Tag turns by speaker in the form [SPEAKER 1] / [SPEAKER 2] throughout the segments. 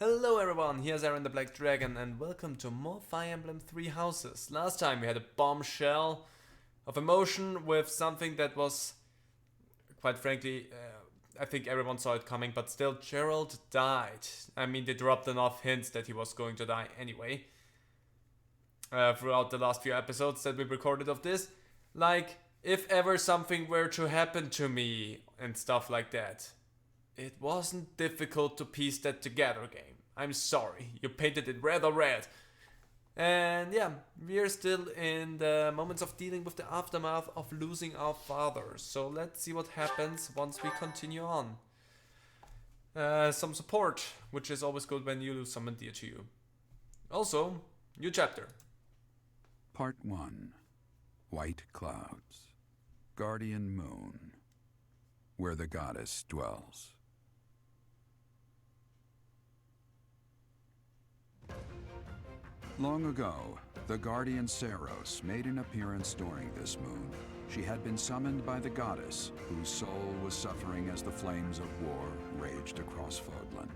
[SPEAKER 1] Hello everyone, here's Aaron the Black Dragon and welcome to more Fire Emblem 3 Houses. Last time we had a bombshell of emotion with something that was, quite frankly, I think everyone saw it coming, but still, Gerald died. I mean, they dropped enough hints that he was going to die anyway. Throughout the last few episodes that we recorded of this. Like, if ever something were to happen to me and stuff like that. It wasn't difficult to piece that together, game. I'm sorry, you painted it red or red. And yeah, we're still in the moments of dealing with the aftermath of losing our fathers. So let's see what happens once we continue on. Some support, which is always good when you lose someone dear to you. Also, new chapter.
[SPEAKER 2] Part 1. White Clouds. Guardian Moon. Where the goddess dwells. Long ago, the guardian Saros made an appearance during this moon. She had been summoned by the goddess, whose soul was suffering as the flames of war raged across Fodlan.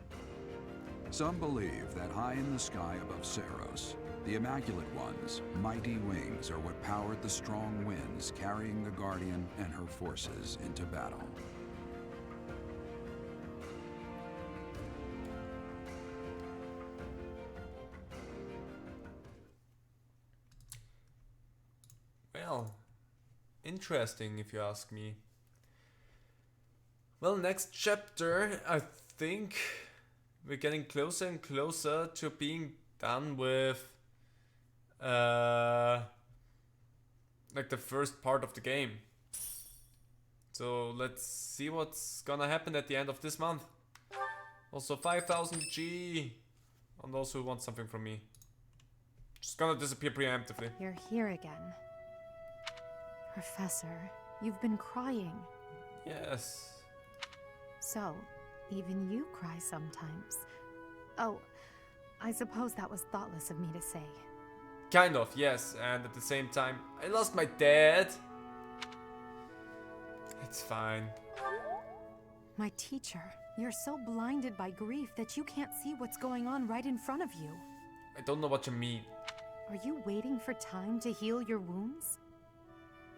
[SPEAKER 2] Some believe that high in the sky above Saros, the Immaculate One's mighty wings are what powered the strong winds carrying the Guardian and her forces into battle.
[SPEAKER 1] Well, interesting if you ask me. Well, next chapter, I think we're getting closer and closer to being done with like the first part of the game. So let's see what's gonna happen at the end of this month. Also 5000 G on those who want something from me. Just gonna disappear preemptively.
[SPEAKER 3] You're here again. Professor, you've been crying.
[SPEAKER 1] Yes.
[SPEAKER 3] So, even you cry sometimes. Oh, I suppose that was thoughtless of me to say.
[SPEAKER 1] Kind of, yes, and at the same time, I lost my dad. It's fine.
[SPEAKER 3] My teacher, you're so blinded by grief that you can't see what's going on right in front of you.
[SPEAKER 1] I don't know what you mean.
[SPEAKER 3] Are you waiting for time to heal your wounds?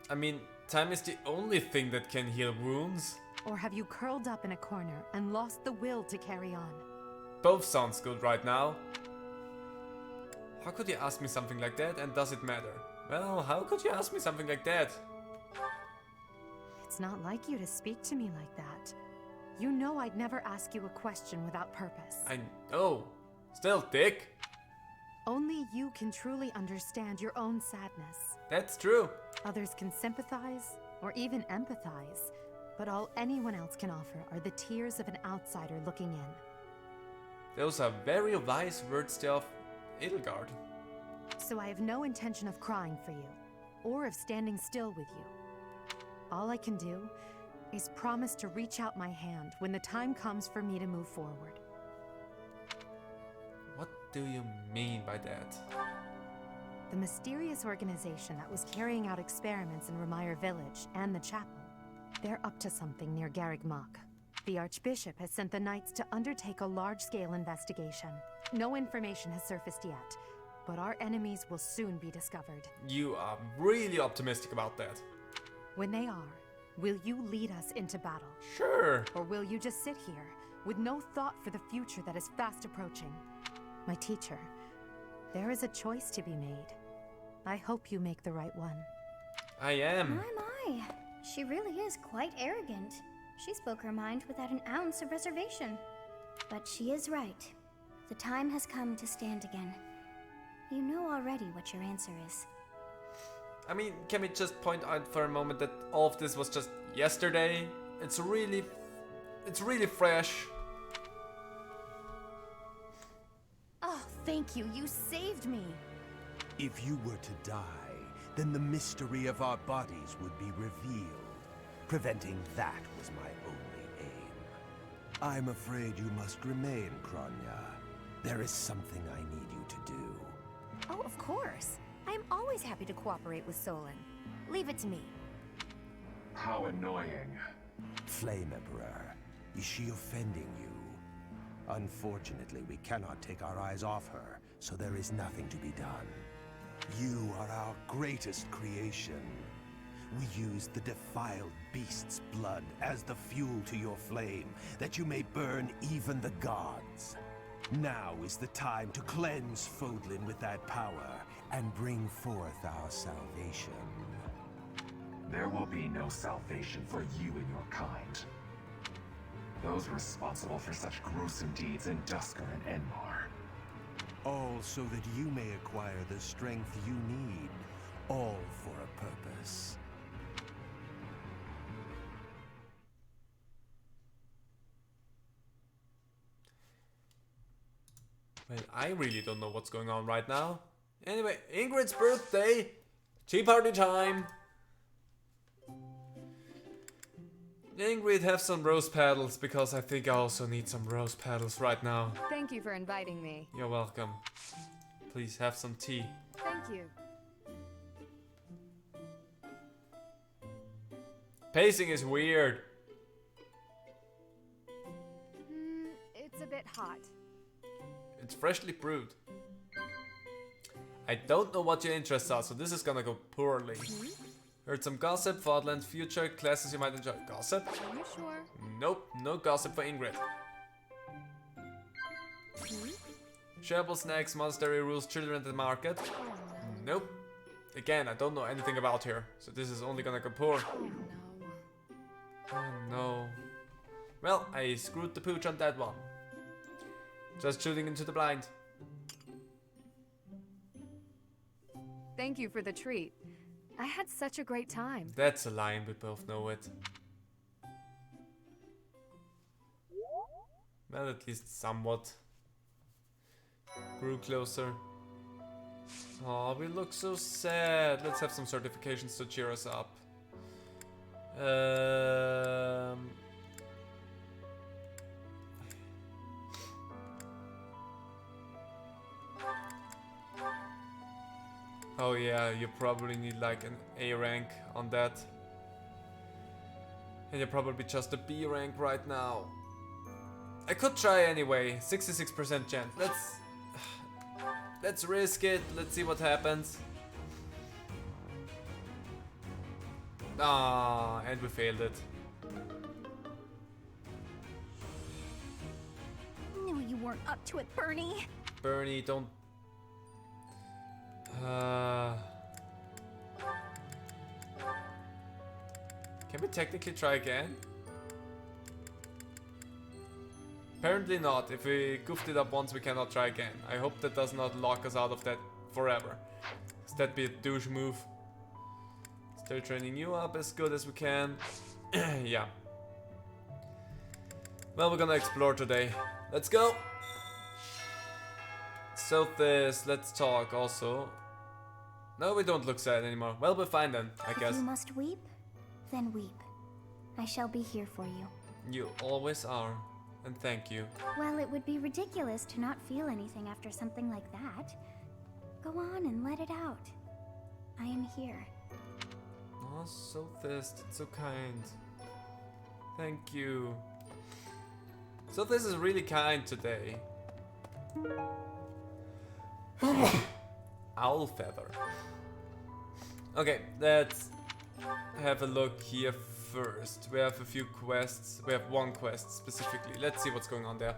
[SPEAKER 1] I mean, time is the only thing that can heal wounds.
[SPEAKER 3] Or have you curled up in a corner and lost the will to carry on?
[SPEAKER 1] Both sounds good right now. How could you ask me something like that, and does it matter? Well, how could you ask me something like that?
[SPEAKER 3] It's not like you to speak to me like that. You know I'd never ask you a question without purpose.
[SPEAKER 1] I know. Still, Dick.
[SPEAKER 3] Only you can truly understand your own sadness.
[SPEAKER 1] That's true.
[SPEAKER 3] Others can sympathize, or even empathize, but all anyone else can offer are the tears of an outsider looking in.
[SPEAKER 1] Those are very wise words there of Edelgard.
[SPEAKER 3] So I have no intention of crying for you, or of standing still with you. All I can do is promise to reach out my hand when the time comes for me to move forward.
[SPEAKER 1] What do you mean by that?
[SPEAKER 3] The mysterious organization that was carrying out experiments in Remire Village and the chapel, they're up to something near Garreg Mach. The Archbishop has sent the Knights to undertake a large-scale investigation. No information has surfaced yet, but our enemies will soon be discovered.
[SPEAKER 1] You are really optimistic about that.
[SPEAKER 3] When they are, will you lead us into battle?
[SPEAKER 1] Sure.
[SPEAKER 3] Or will you just sit here, with no thought for the future that is fast approaching? My teacher, there is a choice to be made. I hope you make the right one.
[SPEAKER 1] I am.
[SPEAKER 4] My. She really is quite arrogant. She spoke her mind without an ounce of reservation. But she is right. The time has come to stand again. You know already what your answer is.
[SPEAKER 1] I mean, can we just point out for a moment that all of this was just yesterday? It's really fresh.
[SPEAKER 3] Oh, thank you. You saved me.
[SPEAKER 5] If you were to die, then the mystery of our bodies would be revealed. Preventing that was my only aim. I'm afraid you must remain, Kronya. There is something I need you to do.
[SPEAKER 3] Oh, of course. I am always happy to cooperate with Solon. Leave it to me.
[SPEAKER 6] How annoying.
[SPEAKER 5] Flame Emperor, is she offending you? Unfortunately, we cannot take our eyes off her, so there is nothing to be done. You are our greatest creation. We use the defiled beast's blood as the fuel to your flame, that you may burn even the gods. Now is the time to cleanse Fodlan with that power and bring forth our salvation.
[SPEAKER 6] There will be no salvation for you and your kind. Those responsible for such gruesome deeds in Dusker and Enmar.
[SPEAKER 5] All so that you may acquire the strength you need, all for a purpose.
[SPEAKER 1] Well, I really don't know what's going on right now. Anyway, Ingrid's birthday! Tea party time! Ingrid, have some rose petals, because I think I also need some rose petals right now.
[SPEAKER 7] Thank you for inviting me.
[SPEAKER 1] You're welcome. Please have some tea.
[SPEAKER 7] Thank you.
[SPEAKER 1] Pacing is weird.
[SPEAKER 7] It's a bit hot.
[SPEAKER 1] It's freshly brewed. I don't know what your interests are, so this is gonna go poorly. Heard some gossip, Fodlan's future, classes you might enjoy. Gossip?
[SPEAKER 7] Are you sure?
[SPEAKER 1] Nope, no gossip for Ingrid. Shareable snacks, monastery rules, children at the market. Nope. Again, I don't know anything about here, so this is only gonna go poor. Oh no. Well, I screwed the pooch on that one. Just shooting into the blind.
[SPEAKER 7] Thank you for the treat. I had such a great time.
[SPEAKER 1] That's a line, we both know it. Well, at least somewhat. Grew closer. Oh, we look so sad. Let's have some certifications to cheer us up. Oh yeah, you probably need like an A rank on that. And you're probably just a B rank right now. I could try anyway. 66% chance. Let's risk it. Let's see what happens. Ah, and we failed it.
[SPEAKER 4] Knew you weren't up to it, Bernie.
[SPEAKER 1] Bernie, don't. Can we technically try again? Apparently not. If we goofed it up once, we cannot try again. I hope that does not lock us out of that forever. 'Cause that'd be a douche move. Still training you up as good as we can. Yeah. Well, we're gonna explore today. Let's go! So let's talk also. No, we don't look sad anymore. Well, we're fine then, I guess.
[SPEAKER 4] If you must weep, then weep. I shall be here for you.
[SPEAKER 1] You always are. And thank you.
[SPEAKER 4] Well, it would be ridiculous to not feel anything after something like that. Go on and let it out. I am here.
[SPEAKER 1] Oh, so it's so kind. Thank you. So this is really kind today. Owl feather. Okay, let's have a look here first. We have a few quests. We have one quest specifically. Let's see what's going on there.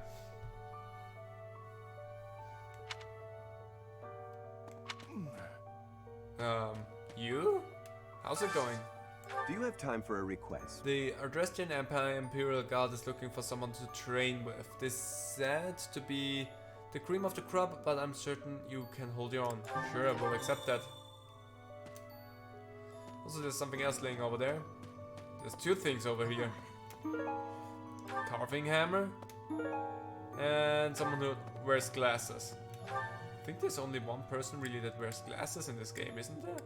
[SPEAKER 1] You? How's it going?
[SPEAKER 8] Do you have time for a request?
[SPEAKER 1] The Ardrestian Empire Imperial Guard is looking for someone to train with. This said to be the cream of the crop, but I'm certain you can hold your own. Sure, I will accept that. Also, there's something else laying over there. There's two things over here. Carving hammer. And someone who wears glasses. I think there's only one person really that wears glasses in this game, isn't there?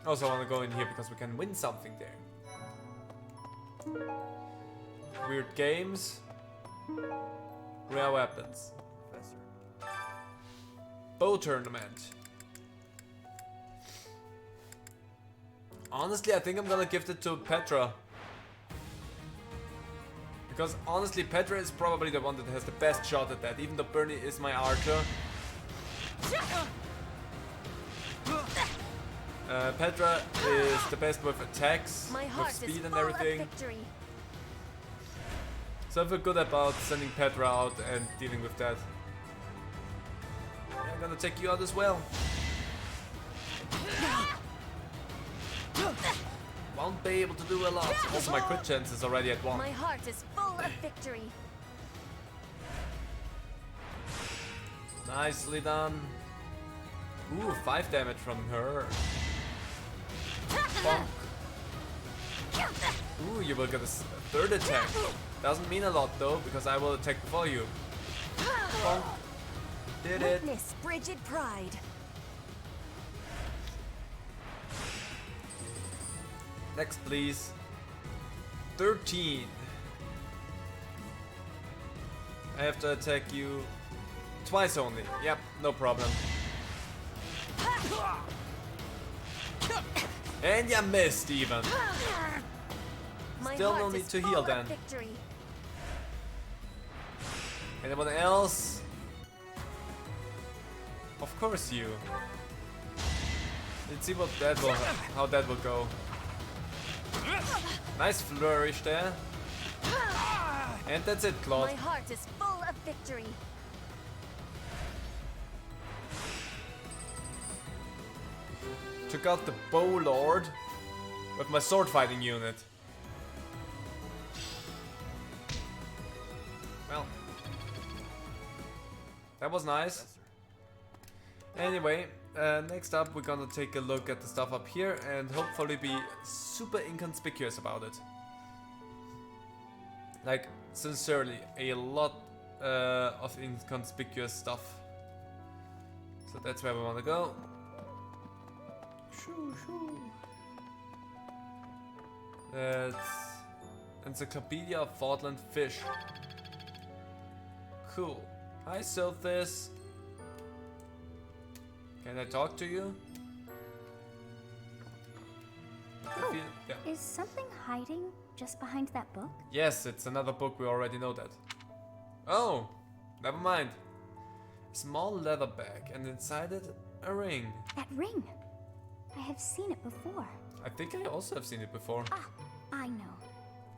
[SPEAKER 1] Also, I want to go in here because we can win something there. Weird games. Rare weapons. Bow tournament. Honestly, I think I'm gonna gift it to Petra. Because honestly, Petra is probably the one that has the best shot at that, even though Bernie is my archer. Petra is the best with attacks, with speed and everything. So I feel good about sending Petra out and dealing with that. I'm gonna take you out as well. Won't be able to do a lot. Also, my crit chance is already at 1.
[SPEAKER 9] My heart is full of victory.
[SPEAKER 1] Nicely done. Ooh, 5 damage from her. Bonk. Ooh, you will get a third attack. Doesn't mean a lot though, because I will attack before you. Bonk. Did it.
[SPEAKER 9] Witness frigid pride.
[SPEAKER 1] Next, please. 13. I have to attack you twice only. Yep, no problem. And you missed even. Still no need to heal then. Anyone else? Of course you. Let's see what that will, how that will go. Nice flourish there. And that's it, Claude.
[SPEAKER 9] My heart is full of victory.
[SPEAKER 1] Took out the Bow Lord with my sword fighting unit. Well, that was nice. Anyway, next up we're gonna take a look at the stuff up here and hopefully be super inconspicuous about it. Like, sincerely, a lot of inconspicuous stuff. So that's where we wanna go. Shoo, shoo. That's Encyclopedia of Fordland Fish. Cool. Hi, Sophis. Can I talk to you?
[SPEAKER 4] Oh,
[SPEAKER 1] yeah.
[SPEAKER 4] Is something hiding just behind that book?
[SPEAKER 1] Yes, it's another book, we already know that. Oh, never mind. Small leather bag, and inside it, a ring.
[SPEAKER 4] That ring! I have seen it before.
[SPEAKER 1] I think I also have seen it before.
[SPEAKER 4] Ah, I know.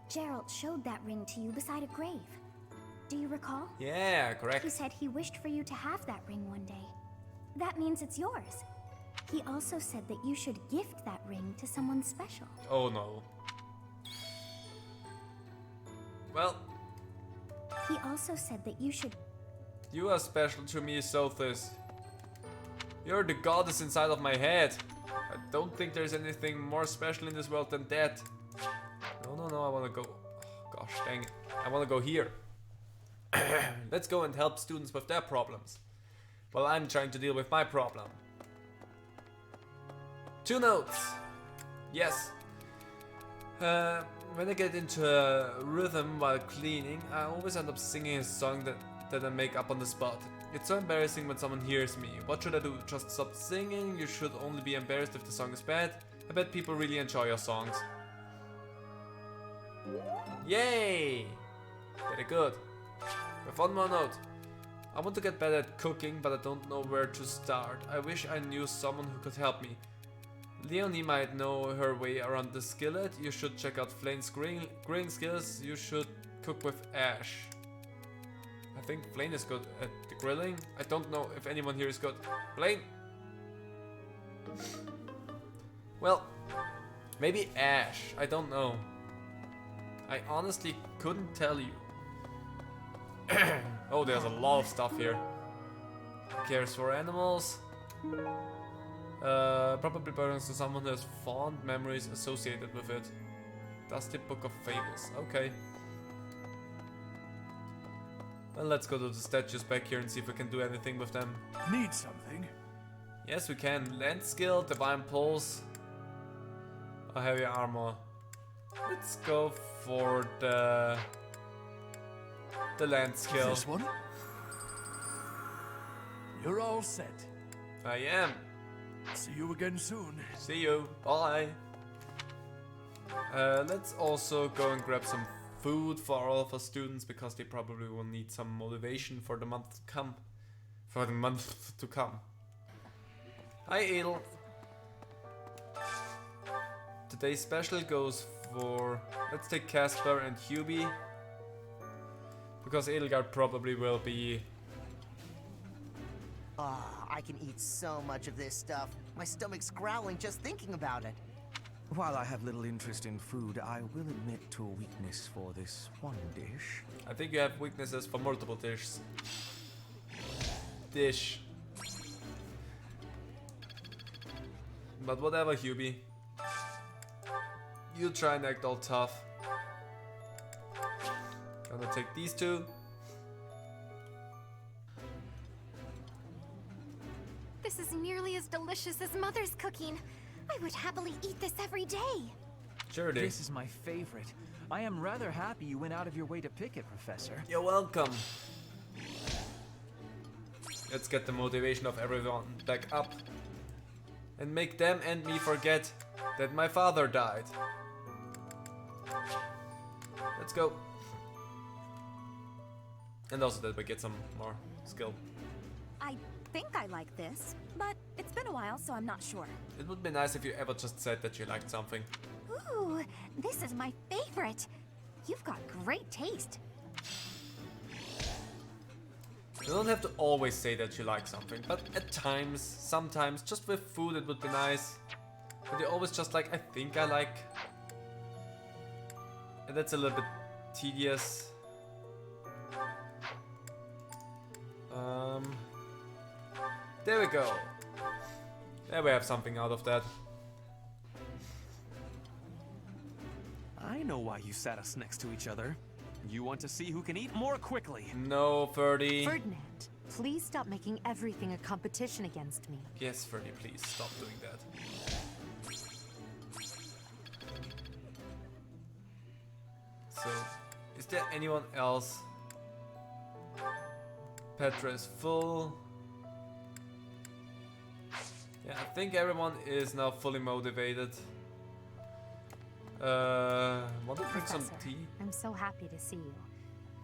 [SPEAKER 4] Gerald showed that ring to you beside a grave. Do you recall?
[SPEAKER 1] Yeah, correct.
[SPEAKER 4] He said he wished for you to have that ring one day. That means it's yours. He also said that you should gift that ring to someone special.
[SPEAKER 1] Oh no. Well.
[SPEAKER 4] He also said that you should...
[SPEAKER 1] You are special to me, Sophis. You're the goddess inside of my head. I don't think there's anything more special in this world than that. No, I wanna go... Oh, gosh, dang it. I wanna go here. Let's go and help students with their problems. While I'm trying to deal with my problem. 2 notes. Yes. When I get into a rhythm while cleaning, I always end up singing a song that I make up on the spot. It's so embarrassing when someone hears me. What should I do? Just stop singing? You should only be embarrassed if the song is bad. I bet people really enjoy your songs. Yay! Very good. With one more note. I want to get better at cooking, but I don't know where to start. I wish I knew someone who could help me. Leonie might know her way around the skillet. You should check out Flane's grilling skills. You should cook with Ash. I think Flane is good at the grilling. I don't know if anyone here is good. Flane? Well, maybe Ash. I don't know. I honestly couldn't tell you. Oh, there's a lot of stuff here. Cares for animals. Probably belongs to someone who has fond memories associated with it. Dusty Book of Fables. Okay. Well, let's go to the statues back here and see if we can do anything with them.
[SPEAKER 10] Need something?
[SPEAKER 1] Yes, we can. Land skill, divine pulse, or heavy armor. Let's go for the land skill.
[SPEAKER 10] This one? You're all set.
[SPEAKER 1] I am.
[SPEAKER 10] See you again soon.
[SPEAKER 1] See you. Bye. Let's also go and grab some food for all of our students because they probably will need some motivation for the month to come. For the month to come. Hi Edel. Today's special goes for, let's take Casper and Hubie, because Edelgard probably will be.
[SPEAKER 11] I can eat so much of this stuff. My stomach's growling just thinking about it.
[SPEAKER 12] While I have little interest in food, I will admit to a weakness for this one dish.
[SPEAKER 1] I think you have weaknesses for multiple dishes. But whatever, Hubie. You try and act all tough. Gonna take these two.
[SPEAKER 9] This is nearly as delicious as Mother's cooking. I would happily eat this every day.
[SPEAKER 1] Sure it is.
[SPEAKER 12] This is my favorite. I am rather happy you went out of your way to pick it, Professor.
[SPEAKER 1] You're welcome. Let's get the motivation of everyone back up. And make them and me forget that my father died. Let's go. And also that we get some more skill.
[SPEAKER 9] I think I like this, but it's been a while, so I'm not sure.
[SPEAKER 1] It would be nice if you ever just said that you liked something.
[SPEAKER 9] Ooh, this is my favorite. You've got great taste.
[SPEAKER 1] You don't have to always say that you like something, but at times, sometimes, just with food it would be nice. But you always just like, I think I like. And that's a little bit tedious. There we go. There we have something out of that.
[SPEAKER 12] I know why you sat us next to each other. You want to see who can eat more quickly.
[SPEAKER 1] No, Ferdy.
[SPEAKER 3] Ferdinand, please stop making everything a competition against me.
[SPEAKER 1] Yes, Ferdy, please stop doing that. So, is there anyone else? Petra is full. Yeah, I think everyone is now fully motivated. Want to drink some
[SPEAKER 3] Professor,
[SPEAKER 1] tea?
[SPEAKER 3] I'm so happy to see you.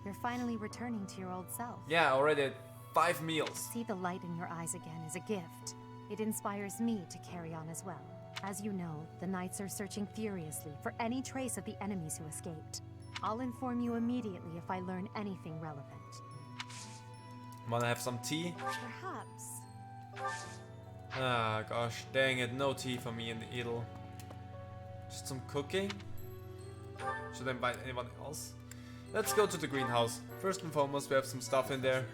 [SPEAKER 3] You're finally returning to your old self.
[SPEAKER 1] Yeah, already at 5 meals.
[SPEAKER 3] See the light in your eyes again is a gift. It inspires me to carry on as well. As you know, the Knights are searching furiously for any trace of the enemies who escaped. I'll inform you immediately if I learn anything relevant.
[SPEAKER 1] Wanna have some tea?
[SPEAKER 9] Perhaps.
[SPEAKER 1] Ah, gosh, dang it, no tea for me in the Edel. Just some cooking? Should I invite anyone else? Let's go to the greenhouse. First and foremost, we have some stuff in there.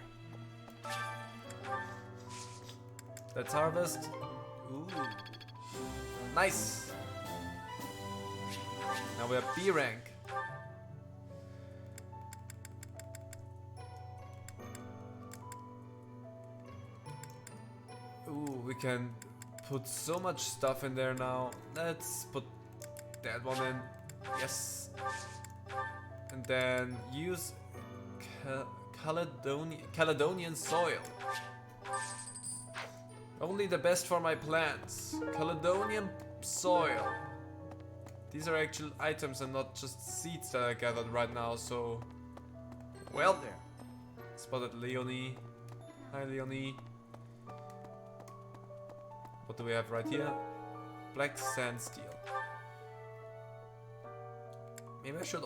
[SPEAKER 1] Let's harvest. Ooh. Nice! Now we have B rank. Ooh, we can put so much stuff in there now. Let's put that one in. Yes. And then use Caledonian soil. Only the best for my plants. Caledonian soil. These are actual items and not just seeds that I gathered right now, so... Well there. Spotted Leonie. Hi Leonie. What do we have right here? Black sand steel. Maybe I could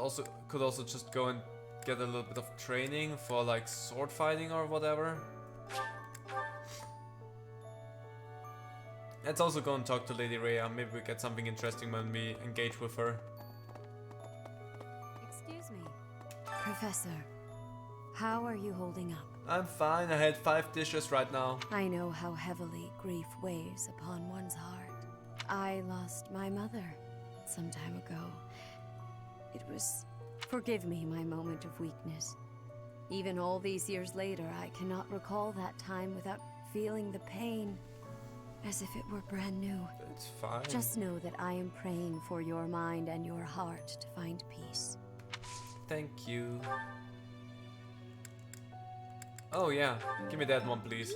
[SPEAKER 1] also just go and get a little bit of training for like sword fighting or whatever. Let's also go and talk to Lady Rhea. Maybe we get something interesting when we engage with her.
[SPEAKER 13] Excuse me. Professor, how are you holding up?
[SPEAKER 1] I'm fine. I had 5 dishes right now.
[SPEAKER 13] I know how heavily grief weighs upon one's heart. I lost my mother some time ago. It was... Forgive me my moment of weakness. Even all these years later, I cannot recall that time without feeling the pain. As if it were brand new.
[SPEAKER 1] It's fine.
[SPEAKER 13] Just know that I am praying for your mind and your heart to find peace.
[SPEAKER 1] Thank you. Oh yeah, give me that one please.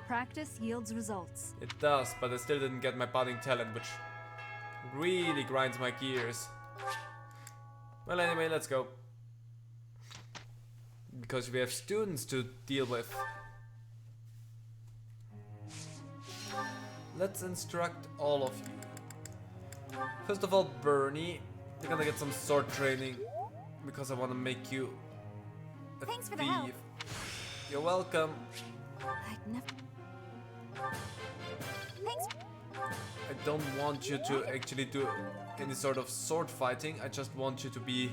[SPEAKER 7] Practice yields results.
[SPEAKER 1] It does, but I still didn't get my budding talent, which Really grinds my gears. Well, anyway, let's go. Because we have students to deal with. Let's instruct all of you. First of all, Bernie, you're gonna get some sword training. Because I want to make you a
[SPEAKER 9] Thanks for the
[SPEAKER 1] thief.
[SPEAKER 9] help.
[SPEAKER 1] You're welcome.
[SPEAKER 9] I'd never. Thanks.
[SPEAKER 1] I don't want you to actually do any sort of sword fighting. I just want you to be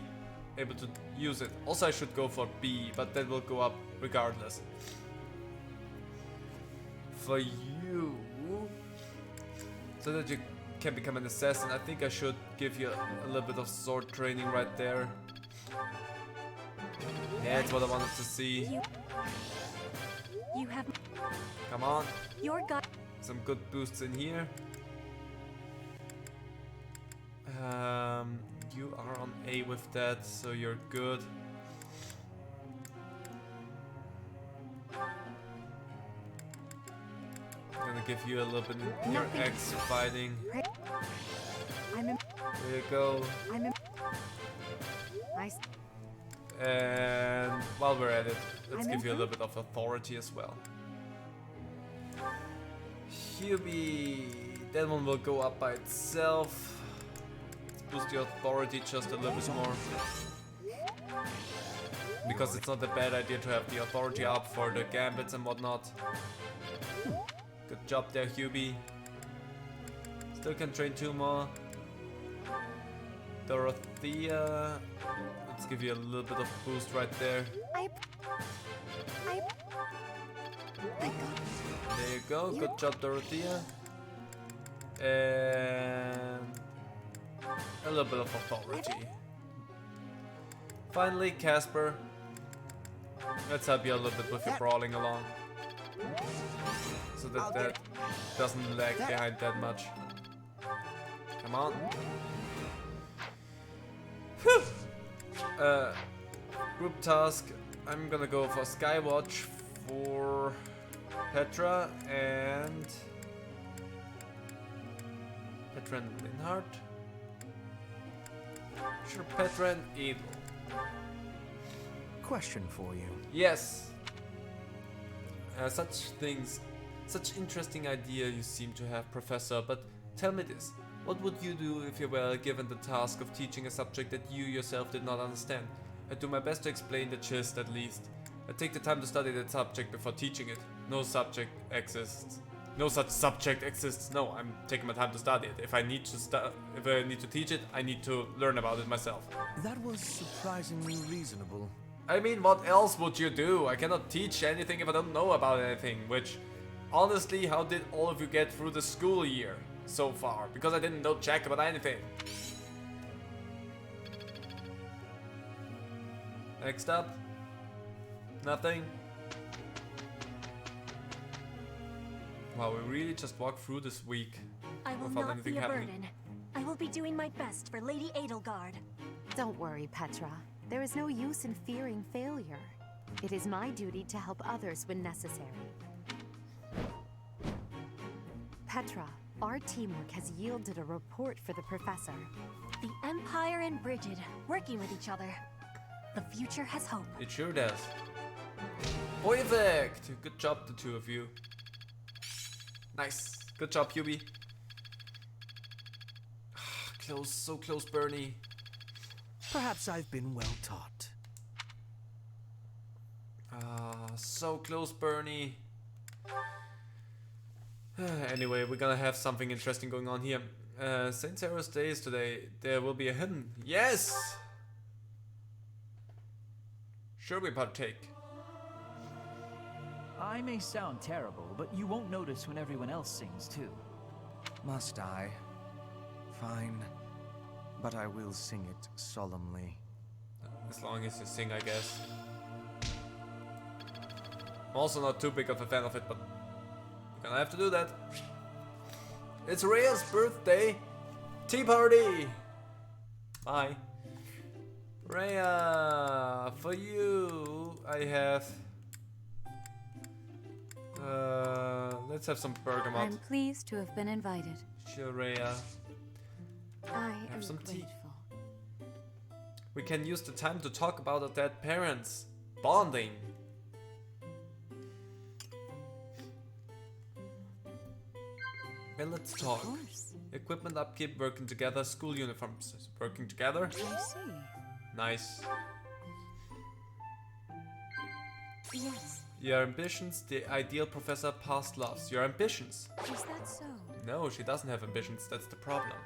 [SPEAKER 1] able to use it. Also, I should go for B, but that will go up regardless. For you, so that you can become an assassin, I think I should give you a little bit of sword training right there. Yeah, that's what I wanted to see.
[SPEAKER 13] You have.
[SPEAKER 1] Come on.
[SPEAKER 13] Your god.
[SPEAKER 1] Some good boosts in here. You are on A with that, so you're good. I'm gonna give you a little bit in your X fighting.
[SPEAKER 3] I'm in.
[SPEAKER 1] There you go.
[SPEAKER 3] I'm in.
[SPEAKER 1] And while we're at it, let's give you a little bit of authority as well. Hubie, that one will go up by itself. Let's boost your authority just a little bit more. Because it's not a bad idea to have the authority up for the gambits and whatnot. Good job there, Hubie. Still can train 2 more. Dorothea. Let's give you a little bit of boost right there. There you go. Good job, Dorothea. And a little bit of authority. Finally, Casper. Let's help you a little bit with your brawling along. So that that doesn't lag behind that much. Come on. Whew. Group task. I'm gonna go for Skywatch for Petra and Linhardt. Sure, Petra and Edel.
[SPEAKER 10] Question for you.
[SPEAKER 1] Yes. Such interesting idea you seem to have, Professor, but tell me this. What would you do if you were given the task of teaching a subject that you yourself did not understand? I'd do my best to explain the gist at least. I'd take the time to study that subject before teaching it. No subject exists. No such subject exists. No, I'm taking my time to study it. If I need to teach it, I need to learn about it myself.
[SPEAKER 10] That was surprisingly reasonable.
[SPEAKER 1] I mean, what else would you do? I cannot teach anything if I don't know about anything, which, honestly, how did all of you get through the school year so far? Because I didn't know jack about anything. Next up. Nothing. Wow, we really just walked through this week
[SPEAKER 13] I will
[SPEAKER 1] without
[SPEAKER 13] not
[SPEAKER 1] anything
[SPEAKER 13] be a
[SPEAKER 1] happening.
[SPEAKER 13] burden. I will be doing my best for Lady Edelgard.
[SPEAKER 3] Don't worry, Petra. There is no use in fearing failure. It is my duty to help others when necessary. Petra, our teamwork has yielded a report for the professor.
[SPEAKER 13] The Empire and Brigid, working with each other. The future has hope.
[SPEAKER 1] It sure does. Perfect! Good job, the two of you. Nice. Good job, Hubie. Close, so close, Bernie.
[SPEAKER 10] Perhaps I've been well taught.
[SPEAKER 1] So close, Bernie. Anyway, we're gonna have something interesting going on here. St. Sarah's Day is today. There will be a hymn. Yes! Sure, we partake.
[SPEAKER 14] I may sound terrible, but you won't notice when everyone else sings too.
[SPEAKER 15] Must I? Fine. But I will sing it solemnly.
[SPEAKER 1] As long as you sing, I guess. I'm also not too big of a fan of it, but we're gonna have to do that. It's Rhea's birthday! Tea party! Bye. Rhea, for you, I have... let's have some bergamot.
[SPEAKER 13] I'm pleased to have been invited.
[SPEAKER 1] Sure, Rhea.
[SPEAKER 13] I
[SPEAKER 1] Have
[SPEAKER 13] am
[SPEAKER 1] some tea.
[SPEAKER 13] grateful.
[SPEAKER 1] We can use the time to talk about our dead parents. Bonding. Well, let's talk.
[SPEAKER 13] Of course.
[SPEAKER 1] Equipment upkeep, working together, school uniforms. Working together?
[SPEAKER 13] I see.
[SPEAKER 1] Nice.
[SPEAKER 13] Yes.
[SPEAKER 1] Your ambitions, the ideal professor, past loves. Your ambitions.
[SPEAKER 13] Is that so?
[SPEAKER 1] No, she doesn't have ambitions, that's the problem.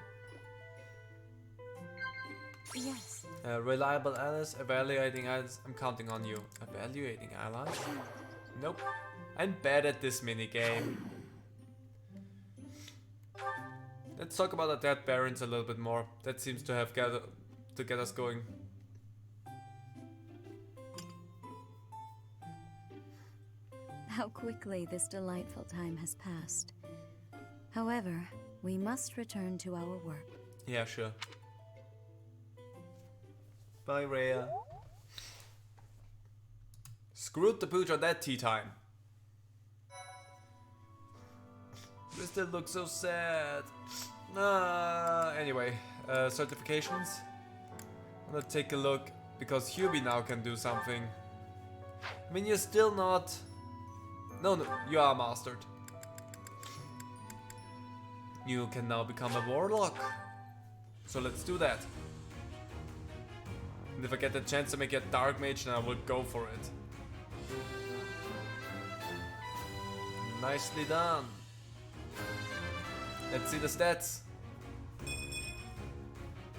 [SPEAKER 13] Yes.
[SPEAKER 1] Reliable allies, evaluating allies, I'm counting on you. Evaluating allies? Nope. I'm bad at this minigame. Let's talk about our dead parents a little bit more. That seems to have get us going.
[SPEAKER 13] How quickly this delightful time has passed. However, we must return to our work.
[SPEAKER 1] Yeah, sure. Bye, Rhea. Screwed the pooch on that tea time. They still look so sad. Anyway, certifications. I'm gonna take a look because Hubie now can do something. I mean, you're still not. No, you are mastered. You can now become a warlock. So let's do that. And if I get the chance to make a dark mage, then I will go for it. Nicely done. Let's see the stats.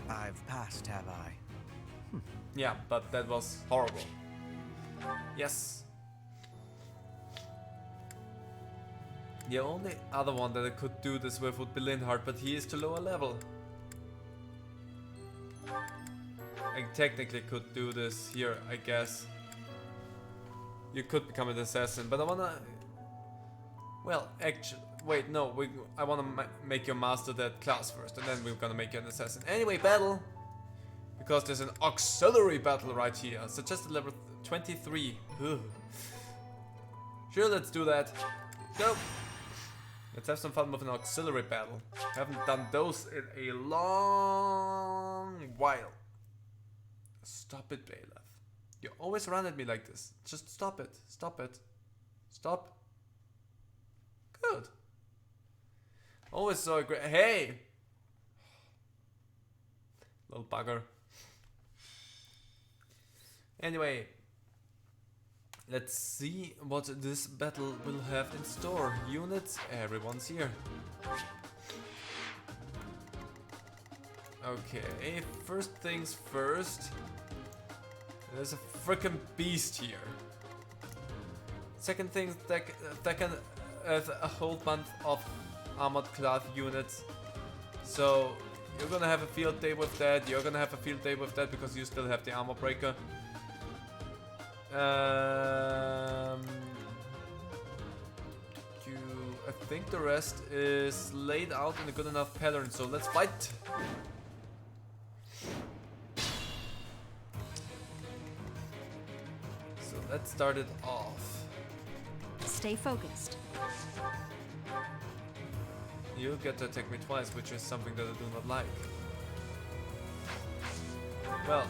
[SPEAKER 15] I've passed, have I?
[SPEAKER 1] Yeah, but that was horrible. Yes. The only other one that I could do this with would be Linhardt, but he is to lower level. I technically could do this here, I guess. You could become an assassin, but I wanna... Well, actually... Wait, no, I wanna make you master that class first, and then we're gonna make you an assassin. Anyway, battle! Because there's an auxiliary battle right here. Suggested level 23. Ugh. Sure, let's do that. Go! Let's have some fun with an auxiliary battle. Haven't done those in a long while. Stop it, Bailiff. You always run at me like this. Just stop it. Stop it. Stop. Good. Always so aggressive. Hey! Little bugger. Anyway. Let's see what this battle will have in store. Units, everyone's here. Okay, first things first. There's a freaking beast here. Second thing, second, a whole bunch of armored class units. So you're gonna have a field day with that. You're gonna have a field day with that because you still have the armor breaker. I think the rest is laid out in a good enough pattern, so let's fight! So let's start it off.
[SPEAKER 13] Stay focused.
[SPEAKER 1] You get to attack me twice, which is something that I do not like. Well.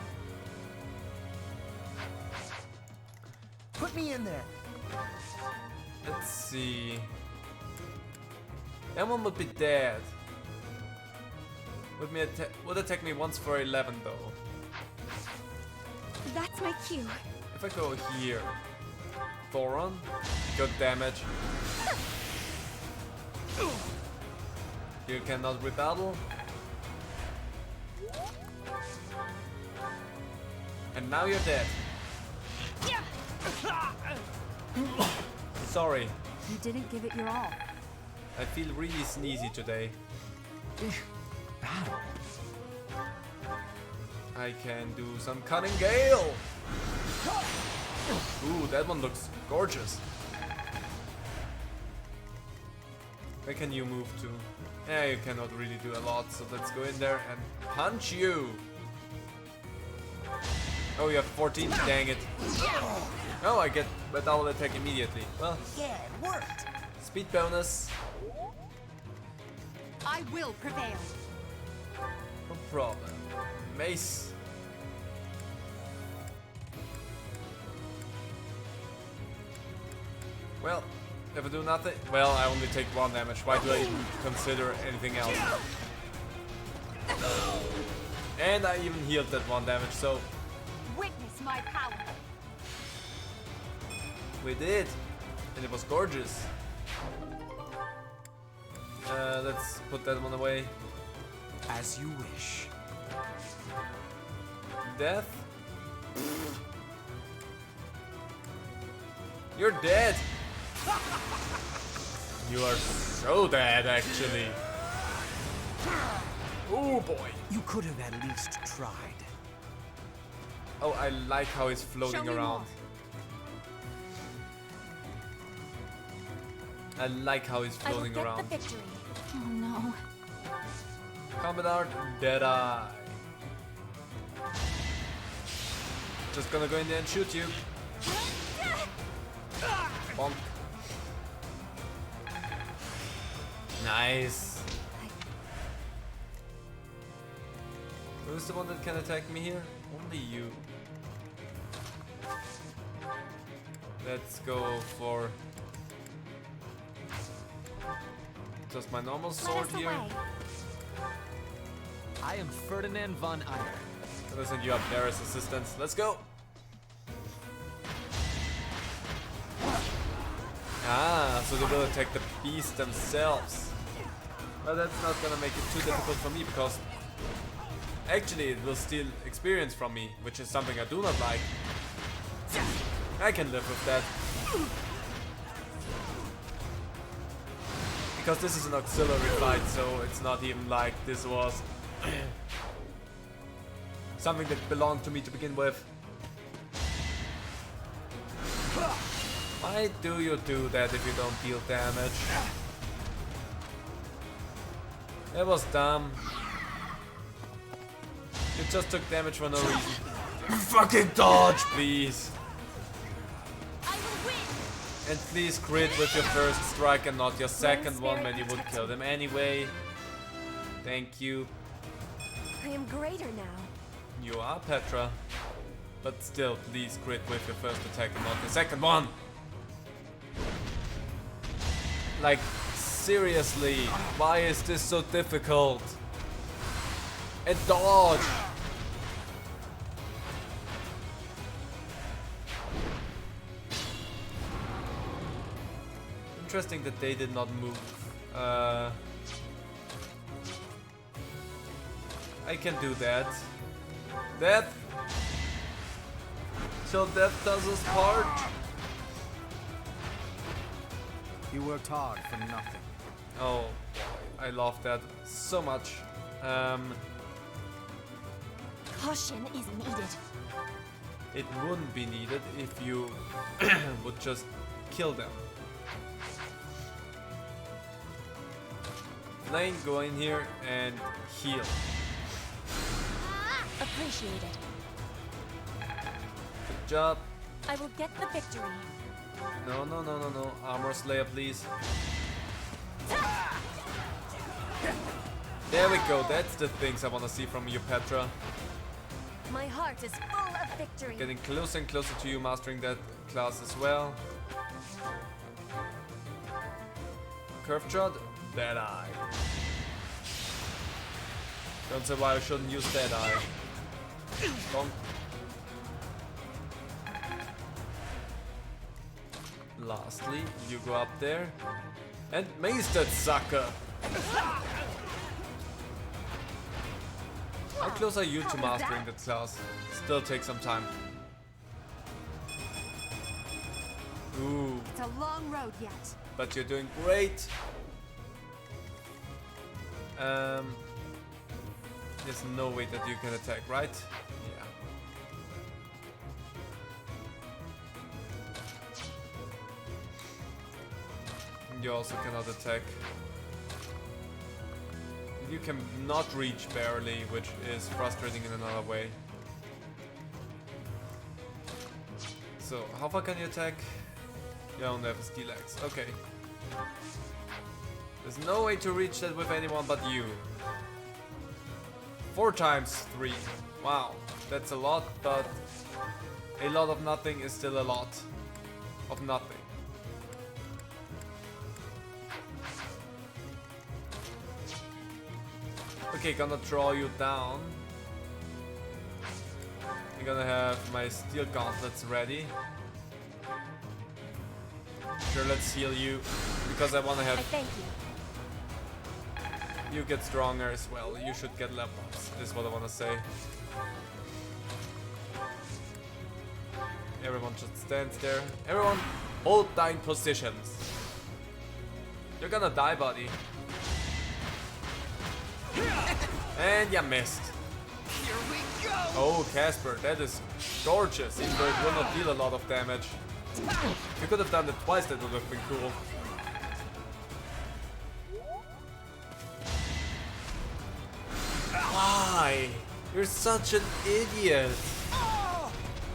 [SPEAKER 11] Put me in there.
[SPEAKER 1] Let's see. That one would be dead. Would attack me once for 11 though.
[SPEAKER 7] That's my cue.
[SPEAKER 1] If I go here, Thoron, good damage. You cannot rebuttal. And now you're dead. Sorry.
[SPEAKER 13] You didn't give it your all.
[SPEAKER 1] I feel really sneezy today. I can do some cunning gale. Ooh, that one looks gorgeous. Where can you move to? Yeah, you cannot really do a lot, so let's go in there and punch you. Oh, you have 14? Dang it. Oh, I get a double attack immediately. Well,
[SPEAKER 11] yeah, it worked.
[SPEAKER 1] Speed bonus.
[SPEAKER 7] I will prevail.
[SPEAKER 1] problem. Mace. Well, if I do nothing, well, I only take 1 damage. Why do I even consider anything else? And I even healed that 1 damage, so
[SPEAKER 9] Witness my power.
[SPEAKER 1] we did. And it was gorgeous. Let's put that one away.
[SPEAKER 10] As you wish.
[SPEAKER 1] Death? You're dead! You are so dead, actually. Oh boy.
[SPEAKER 10] You could have at least tried.
[SPEAKER 1] Oh, I like how he's floating around. I like how he's floating around.
[SPEAKER 9] The victory. Oh no.
[SPEAKER 1] Combat art, Deadeye. Just gonna go in there and shoot you. Bonk. Nice. Who's the one that can attack me here? Only you. Let's go for just my normal sword here.
[SPEAKER 14] I am Ferdinand von Eyre.
[SPEAKER 1] Gonna send you up there as assistance. Let's go! Ah, so they will attack the beasts themselves. Well, that's not gonna make it too difficult for me because actually it will steal experience from me, which is something I do not like. I can live with that. Because this is an auxiliary fight, so it's not even like this was something that belonged to me to begin with. Why do you do that if you don't deal damage? It was dumb. You just took damage for no reason. Fucking dodge, please! And please crit with your first strike and not your second one when you would kill them anyway. Thank you.
[SPEAKER 13] I am greater now.
[SPEAKER 1] You are, Petra. But still, please crit with your first attack and not your second one. Like, seriously, why is this so difficult? And dodge! Interesting that they did not move. I can do that. Death! Till death does us part.
[SPEAKER 10] You worked hard for nothing.
[SPEAKER 1] Oh, I love that so much.
[SPEAKER 9] Caution is needed.
[SPEAKER 1] It wouldn't be needed if you would just kill them. Lane, go in here and heal.
[SPEAKER 9] Appreciated.
[SPEAKER 1] Good job.
[SPEAKER 9] I will get the victory.
[SPEAKER 1] No, no, no, no, no. Armor Slayer, please. There we go. That's the things I want to see from you, Petra.
[SPEAKER 9] My heart is full of victory.
[SPEAKER 1] Getting closer and closer to you, mastering that class as well. Curved shot, Deadeye. Don't say why I shouldn't use Deadeye. Bonk. Lastly, you go up there and mace that sucker. How close are you to mastering that class? Still takes some time. Ooh.
[SPEAKER 3] It's a long road yet.
[SPEAKER 1] But you're doing great. There's no way that you can attack, right? Yeah. You also cannot attack. You can not reach barely, which is frustrating in another way. So, how far can you attack? You only have a steel axe. Okay. There's no way to reach that with anyone but you. 4 times 3. Wow, that's a lot, but a lot of nothing is still a lot of nothing. Okay, gonna draw you down. I'm gonna have my steel gauntlets ready. Sure, let's heal you because I wanna have.
[SPEAKER 9] Thank you.
[SPEAKER 1] You get stronger as well. You should get level ups. Is what I wanna say. Everyone just stands there. Everyone, hold down positions. You're gonna die, buddy. And you missed.
[SPEAKER 11] Here we go!
[SPEAKER 1] Oh, Casper, that is gorgeous, even though it will not deal a lot of damage. If you could have done it twice, that would have been cool. Why? You're such an idiot.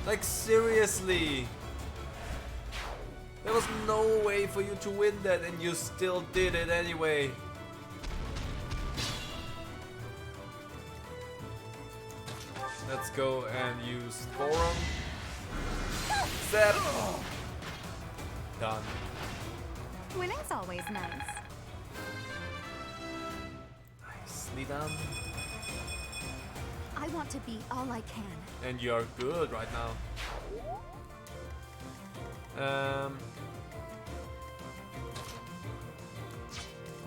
[SPEAKER 1] Like, seriously. There was no way for you to win that, and you still did it anyway. Let's go and use Forum. Zap. Done.
[SPEAKER 7] Winning's always nice.
[SPEAKER 1] Nicely done.
[SPEAKER 7] I want to be all I can.
[SPEAKER 1] And you're good right now.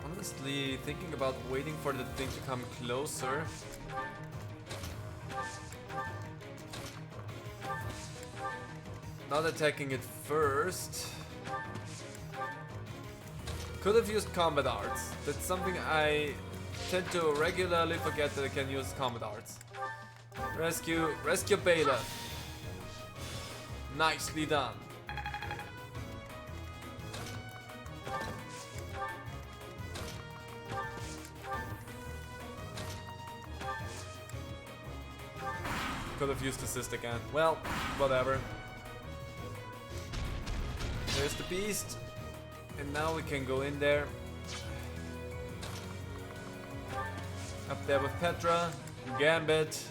[SPEAKER 1] Honestly, thinking about waiting for the thing to come closer. Not attacking it first. Could have used combat arts. That's something I tend to regularly forget, that I can use combat arts. Rescue Bailiff. Nicely done. Could have used assist again. Well, whatever. There's the beast. And now we can go in there. Up there with Petra. Gambit.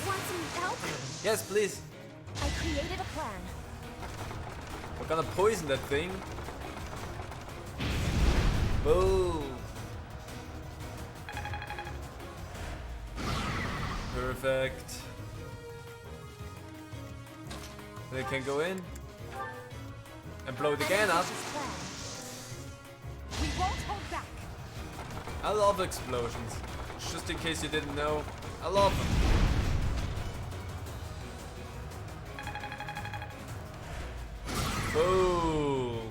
[SPEAKER 9] Want some help?
[SPEAKER 1] Yes, please.
[SPEAKER 9] I created a plan.
[SPEAKER 1] We're gonna poison that thing. Boom. Perfect. They can go in and blow it again up.
[SPEAKER 9] We won't hold back.
[SPEAKER 1] I love explosions. Just in case you didn't know, I love them. Boom.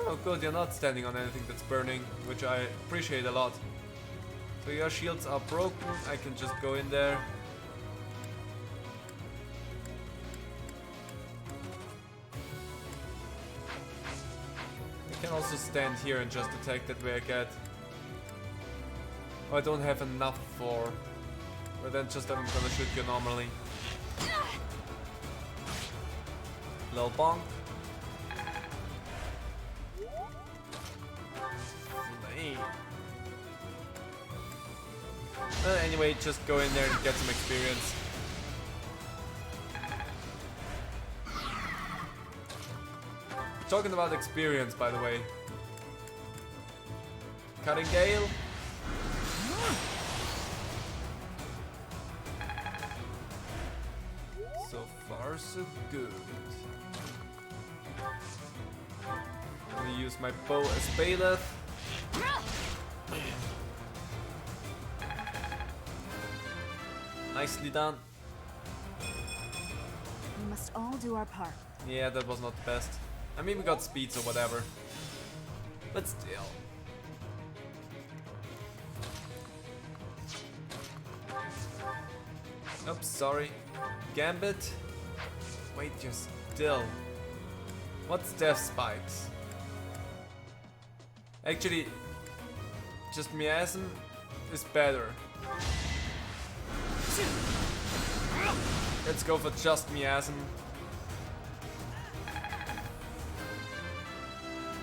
[SPEAKER 1] Oh good, you're not standing on anything that's burning, which I appreciate a lot. So your shields are broken, I can just go in there. I can also stand here and just attack that way I get. Oh, I don't have enough for... But then just I'm gonna shoot you normally. Little bonk. Lame. Anyway, just go in there and get some experience. Talking about experience, by the way. Cutting Gale. So far, so good. I'm gonna use my bow as Bailiff. Nicely done.
[SPEAKER 3] We must all do our part.
[SPEAKER 1] Yeah, that was not the best. I mean, we got speed, so whatever. But still. Oops, sorry. Gambit? Wait, you're still. What's Death Spikes? Actually, just miasm is better. Let's go for just miasm.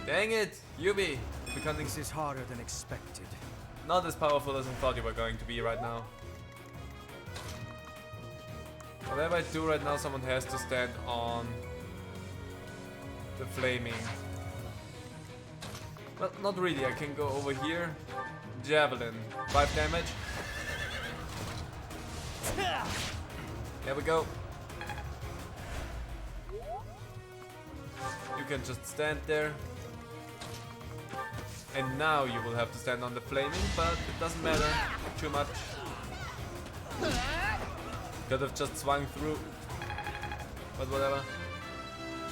[SPEAKER 1] Dang it, Yubi. becoming
[SPEAKER 10] This is harder than expected.
[SPEAKER 1] not as powerful as I thought you were going to be right now. Whatever I do right now, someone has to stand on the flaming. Well, not really. I can go over here. Javelin. 5 damage. There we go. You can just stand there. And now you will have to stand on the flaming, but it doesn't matter too much. Could have just swung through. But whatever.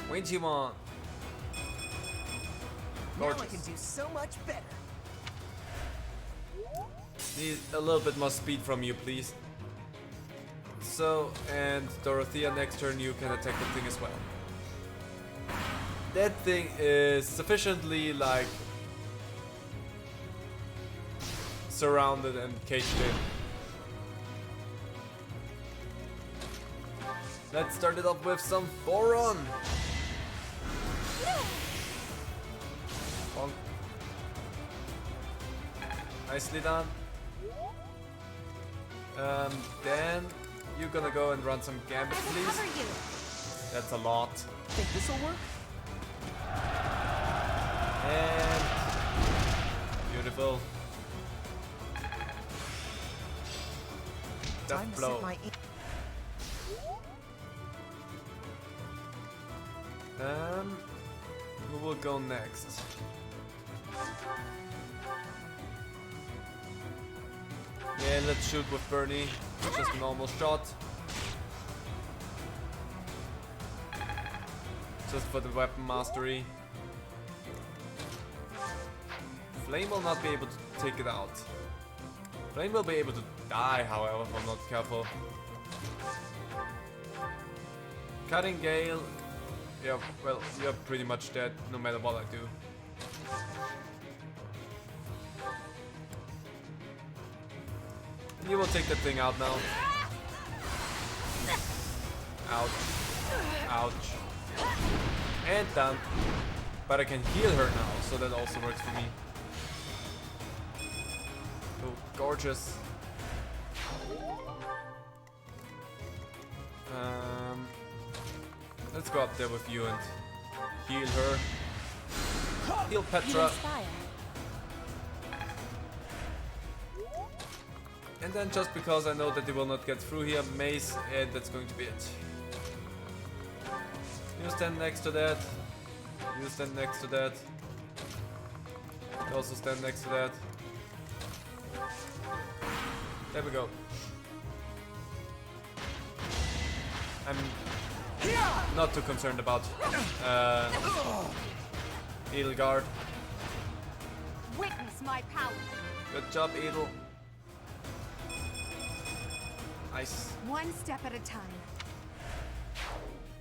[SPEAKER 1] 21.
[SPEAKER 11] Now I
[SPEAKER 1] Gorgeous.
[SPEAKER 11] can do so much better.
[SPEAKER 1] Need a little bit more speed from you, please. So, and Dorothea, next turn you can attack the thing as well. That thing is sufficiently, like, surrounded and caged in. Let's start it off with some Boron. Bonk. Nicely done. Then you're gonna go and run some gambits, please. That's a lot.
[SPEAKER 11] Think this'll work?
[SPEAKER 1] And beautiful.
[SPEAKER 11] Time
[SPEAKER 1] Death
[SPEAKER 11] to
[SPEAKER 1] blow.
[SPEAKER 11] set my
[SPEAKER 1] Who will go next? Yeah, let's shoot with Bernie. Just a normal shot. Just for the weapon mastery. Flame will not be able to take it out. Flame will be able to die, however, if I'm not careful. Cutting Gale. Yeah, well, you're pretty much dead no matter what I do. You will take that thing out now. Ouch. Ouch. And done. But I can heal her now, so that also works for me. Oh, gorgeous. Let's go up there with you and heal her. Heal Petra. And then just because I know that they will not get through here, mace, and that's going to be it. You stand next to that. You stand next to that. You also stand next to that. There we go. I'm not too concerned about Edelgard.
[SPEAKER 9] Witness my power.
[SPEAKER 1] Good job, Edel. Nice.
[SPEAKER 3] One step at a time.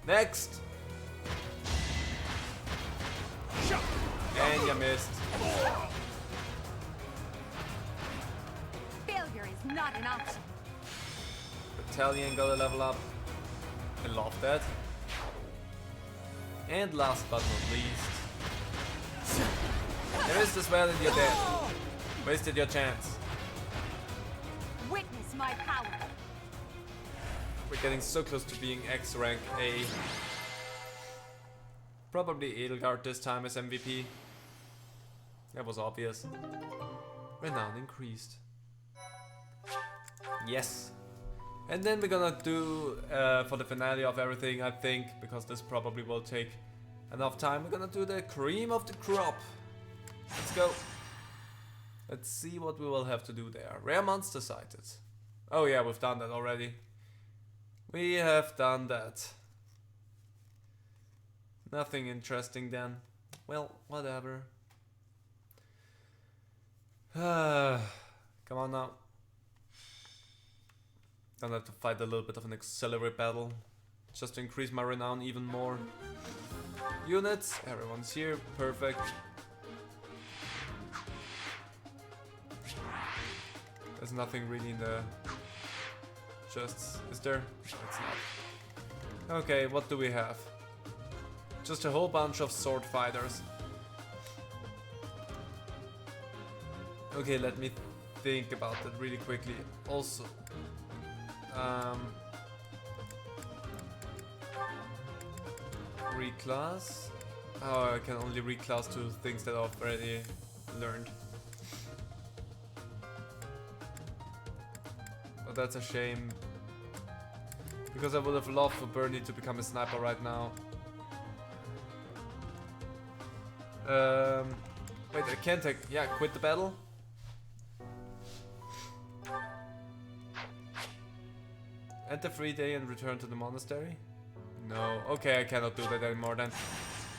[SPEAKER 1] Next. And you missed.
[SPEAKER 9] Failure is not an option.
[SPEAKER 1] Battalion got a level up. I love that. And last but not least. There is this well and you're dead. Wasted your chance.
[SPEAKER 9] Witness my power.
[SPEAKER 1] We're getting so close to being X rank A. Probably Edelgard this time as MVP. That was obvious. Renown increased. Yes. And then we're gonna do, for the finale of everything, I think, because this probably will take enough time, we're gonna do the cream of the crop. Let's go. Let's see what we will have to do there. Rare monster sighted. Oh yeah, we've done that already. We have done that. Nothing interesting then. Well, whatever. Come on now. Gonna have to fight a little bit of an accelerate battle. Just to increase my renown even more. Units, everyone's here, perfect. There's nothing really in the chests, is there? It's not. Okay, what do we have? Just a whole bunch of sword fighters. Okay, let me think about that really quickly. Also, reclass. Oh, I can only reclass to things that I've already learned. But that's a shame. Because I would have loved for Bernie to become a sniper right now. Wait, I can't take... Yeah, quit the battle. End the free day and return to the monastery? No. Okay, I cannot do that anymore then.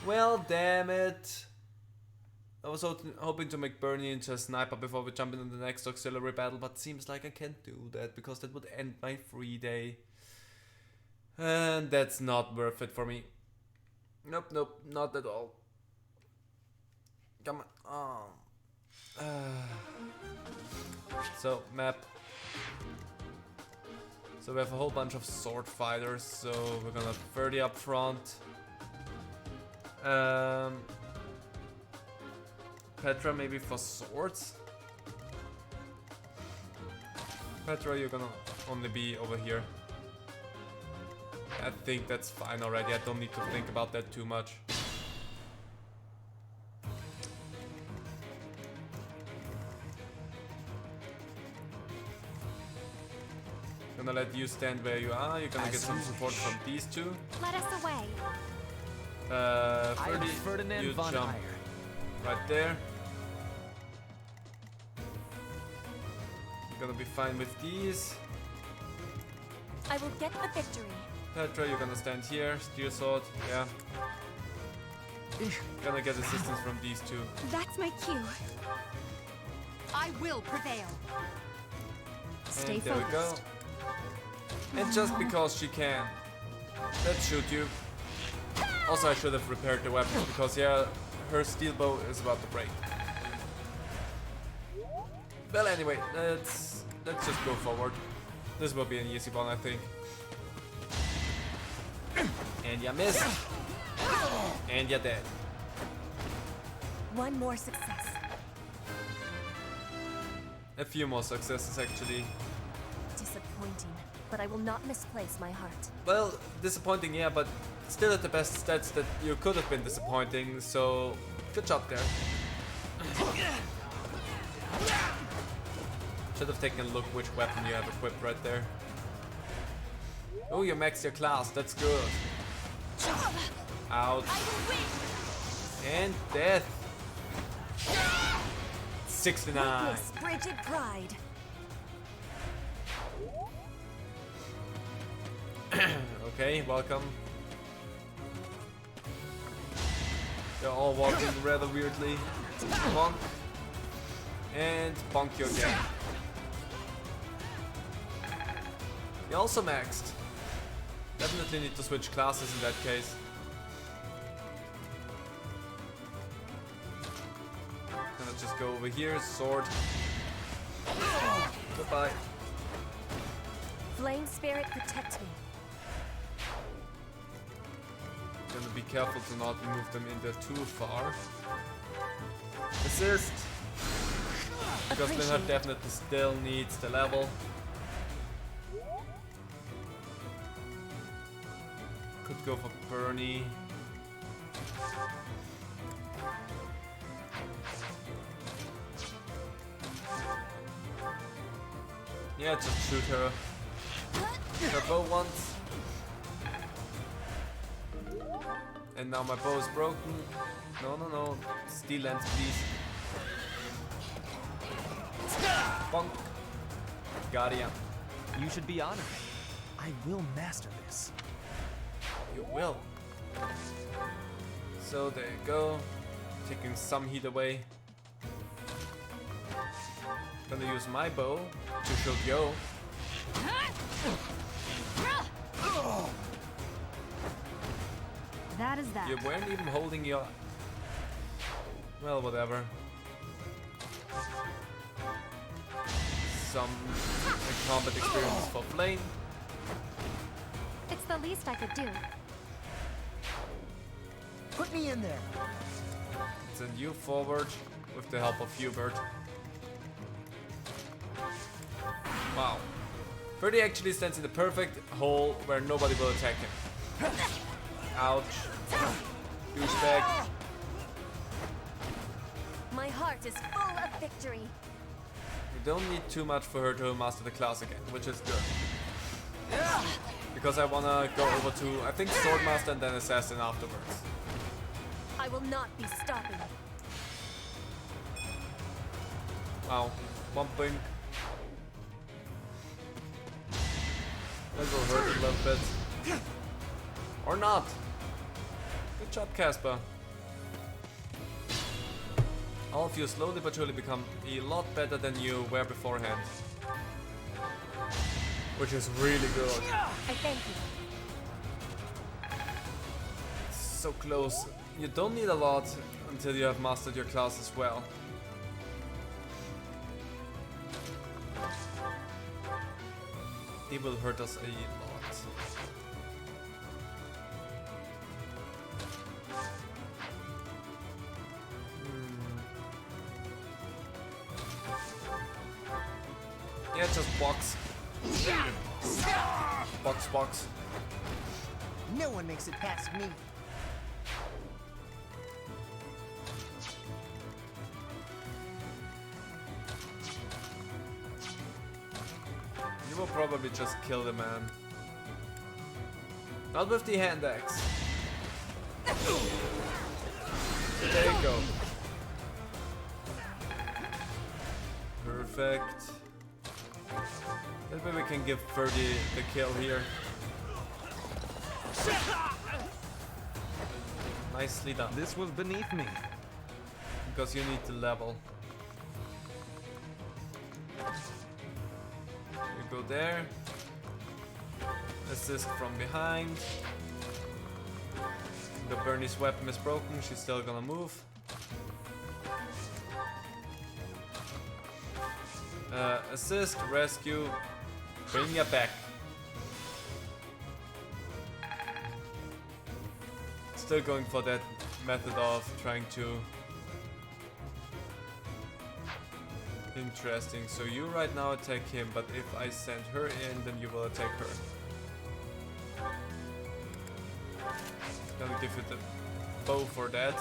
[SPEAKER 1] Well, damn it. I was hoping to make Bernie into a sniper before we jump into the next auxiliary battle, but seems like I can't do that because that would end my free day. And that's not worth it for me. Nope, nope, not at all. Come on. So, map. So we have a whole bunch of sword fighters, so we're gonna have 30 up front. Petra maybe for swords? Petra, you're gonna only be over here. I think that's fine already, I don't need to think about that too much. Gonna let you stand where you are, you're gonna get some support from these two.
[SPEAKER 9] Let us away.
[SPEAKER 1] 30,
[SPEAKER 14] Ferdinand
[SPEAKER 1] you
[SPEAKER 14] von
[SPEAKER 1] jump
[SPEAKER 14] Eyre.
[SPEAKER 1] right there. You're gonna be fine with these.
[SPEAKER 9] I will get the victory.
[SPEAKER 1] Petra, you're gonna stand here. Steel sword, yeah. Gonna get assistance from these two.
[SPEAKER 9] That's my cue. I will prevail.
[SPEAKER 1] Stay and there focused. We go. And just because she can, let's shoot you. Also, I should have repaired the weapons because yeah, her steel bow is about to break. Well, anyway, let's just go forward. This will be an easy one, I think. And you missed. And you're dead.
[SPEAKER 9] One more success.
[SPEAKER 1] A few more successes, actually.
[SPEAKER 9] Disappointing, but I will not misplace my heart.
[SPEAKER 1] Well, disappointing, yeah, but still at the best stats that you could have been disappointing, so good job there. Should have taken a look which weapon you have equipped right there. Oh, you maxed your class, that's good. Out. And death. 69.
[SPEAKER 9] Witness Bridget Pride.
[SPEAKER 1] Okay, welcome. They're all walking rather weirdly. Bonk. And bonk you again. You also maxed. Definitely need to switch classes in that case. Gonna just go over here, sword. Goodbye.
[SPEAKER 9] Flame spirit, protect me.
[SPEAKER 1] Gonna be careful to not move them in there too far. Assist! Because Linhard definitely still needs the level. Could go for Bernie. Yeah, just shoot her. Her bow once. And now my bow is broken. No, no, no. Steel lens, please. Bonk. Guardian.
[SPEAKER 14] You should be honored. I will master this.
[SPEAKER 1] You will. So there you go. Taking some heat away. Gonna use my bow to shoot Yo.
[SPEAKER 3] That is that.
[SPEAKER 1] You weren't even holding your... Well, whatever. Some combat experience for Flame.
[SPEAKER 9] It's the least I could do.
[SPEAKER 11] Put me in there.
[SPEAKER 1] Send you forward with the help of Hubert. Wow. 30 actually stands in the perfect hole where nobody will attack him. Ouch. Douchebag.
[SPEAKER 13] My heart is full of victory.
[SPEAKER 1] We don't need too much for her to master the class again, which is good. Because I wanna go over to, I think, Swordmaster and then Assassin afterwards.
[SPEAKER 13] I will not be stopping.
[SPEAKER 1] Wow, bumping. That will hurt a little bit. Or not. Good job, Casper. All of you slowly but surely become a lot better than you were beforehand. Which is really good.
[SPEAKER 13] I thank you.
[SPEAKER 1] So close. You don't need a lot until you have mastered your class as well. They will hurt us a lot. Yeah, just box. Box.
[SPEAKER 11] No one makes it past me.
[SPEAKER 1] You will probably just kill the man. Not with the hand axe. There you go. Perfect. That way we can give 30 the kill here. Nicely done.
[SPEAKER 12] This was beneath me.
[SPEAKER 1] Because you need to level. You go there. Assist from behind. The Bernie's weapon is broken, she's still gonna move. Assist, rescue, bring you back. Still going for that method of trying to... Interesting, so you right now attack him, but if I send her in, then you will attack her. Gonna give you the bow for that.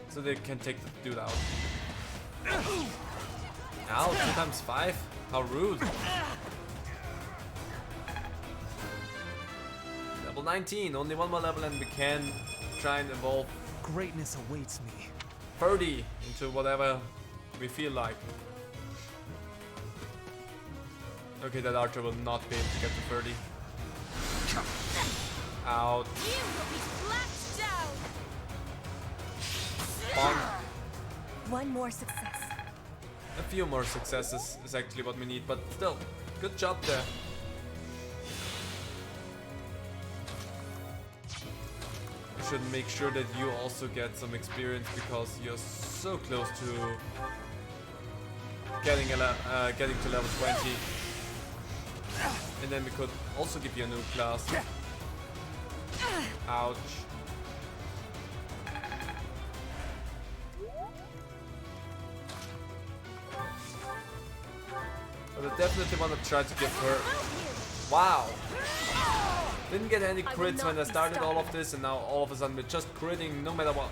[SPEAKER 1] So they can take the dude out. Ow, 2 times 5? How rude. Level 19, only one more level and we can try and evolve
[SPEAKER 10] Greatness awaits me.
[SPEAKER 1] 30 into whatever we feel like. Okay, that archer will not be able to get to 30. Out.
[SPEAKER 13] You will be flashed down.
[SPEAKER 1] Bonk.
[SPEAKER 13] One more success.
[SPEAKER 1] A few more successes is actually what we need, but still, good job there. You should make sure that you also get some experience because you're so close to getting to level 20. And then we could also give you a new class. Ouch. But I definitely want to try to give her... Wow! Didn't get any crits when I started all of this, and now all of a sudden we're just critting no matter what.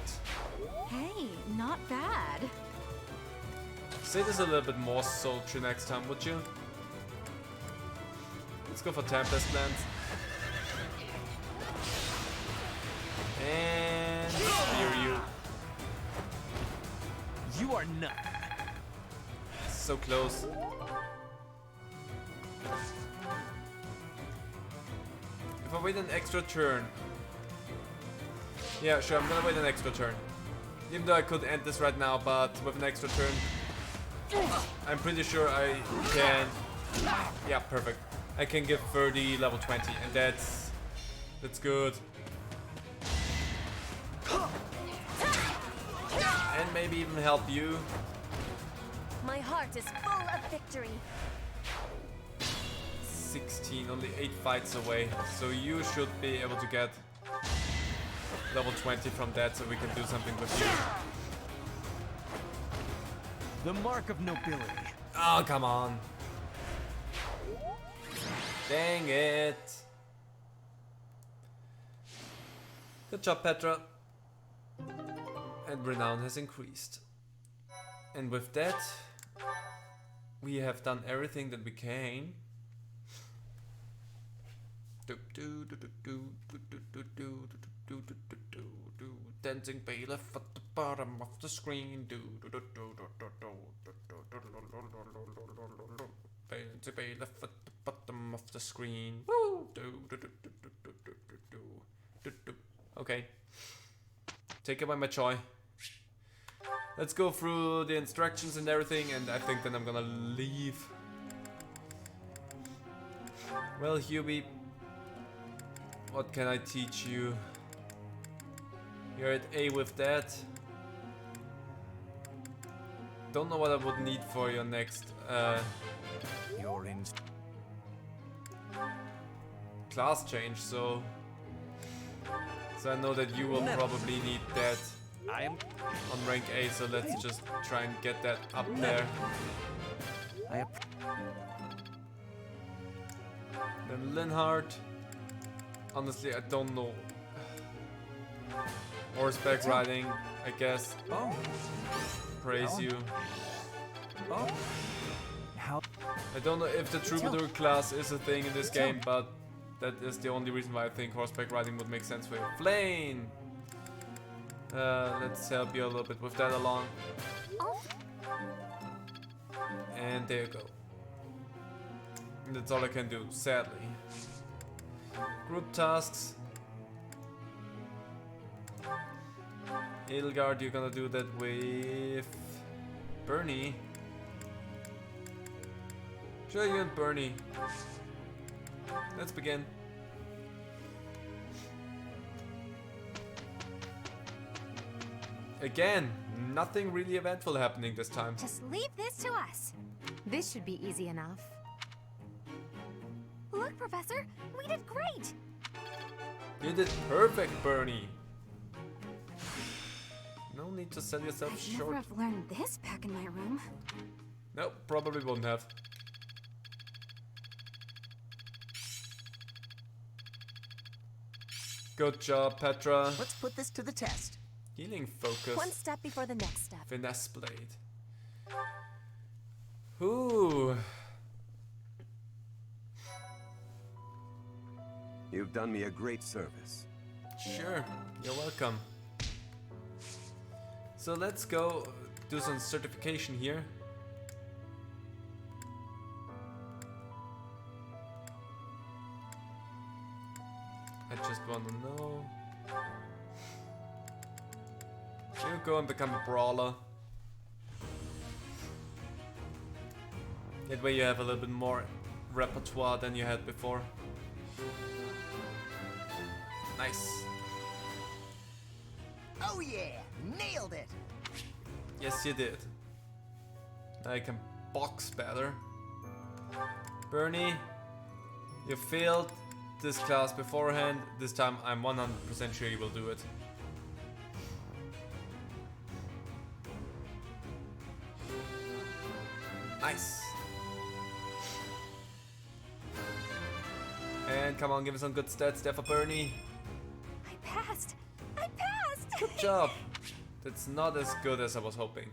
[SPEAKER 7] Hey, not bad.
[SPEAKER 1] Say this a little bit more sultry next time, would you? Let's go for Tempest Land. And spear you.
[SPEAKER 10] You are nothing.
[SPEAKER 1] So close. If I wait an extra turn... Yeah, sure, I'm gonna wait an extra turn. Even though I could end this right now, but with an extra turn... I'm pretty sure I can... Yeah, perfect. I can give 30 level 20, and that's good. And maybe even help you.
[SPEAKER 13] My heart is full of victory.
[SPEAKER 1] 16, only 8 fights away, so you should be able to get level 20 from that, so we can do something with you.
[SPEAKER 10] The mark of nobility.
[SPEAKER 1] Oh, come on. Dang it. Good job, Petra. And renown has increased. And with that, we have done everything that we can. Dancing bailiff at the bottom of the screen. Dancing bailiff at the bottom of the screen. Woo! Okay. Take away my joy. Let's go through the instructions and everything, and I think then I'm gonna leave. Well, Hubie, what can I teach you? You're at A with that. Don't know what I would need for your next
[SPEAKER 15] You're in
[SPEAKER 1] class change, so I know that you will probably need that
[SPEAKER 15] I am
[SPEAKER 1] on rank A, so let's just try and get that up there. Then Linhardt. Honestly, I don't know. Horseback riding, I guess.
[SPEAKER 15] Oh.
[SPEAKER 1] Praise you.
[SPEAKER 15] Oh. How?
[SPEAKER 1] I don't know if the troubadour class is a thing in this game, but that is the only reason why I think horseback riding would make sense for you. Flame! Let's help you a little bit with that along. And there you go. And that's all I can do, sadly. Group tasks. Edelgard, you're gonna do that with Bernie. Sure, you and Bernie. Let's begin. Again, nothing really eventful happening this time.
[SPEAKER 9] Just leave this to us.
[SPEAKER 3] This should be easy enough.
[SPEAKER 9] Look, Professor, we did great.
[SPEAKER 1] You did perfect, Bernie. No need to sell yourself
[SPEAKER 9] I'd
[SPEAKER 1] short.
[SPEAKER 9] never have learned this back in my room.
[SPEAKER 1] Nope, probably won't have. Good job, Petra.
[SPEAKER 11] Let's put this to the test.
[SPEAKER 1] Healing focus.
[SPEAKER 9] One step before the next step.
[SPEAKER 1] Finesse blade. Ooh.
[SPEAKER 8] You've done me a great service.
[SPEAKER 1] Sure, you're welcome. So let's go do some certification here. I just want to know. You go and become a brawler. That way you have a little bit more repertoire than you had before. Nice.
[SPEAKER 11] Oh yeah, nailed it.
[SPEAKER 1] Yes, you did. Now I can box better. Bernie, you failed this class beforehand. This time I'm 100% sure you will do it. Nice. And come on, give me some good stats there for Bernie.
[SPEAKER 9] I passed. I passed.
[SPEAKER 1] Good job. That's not as good as I was hoping.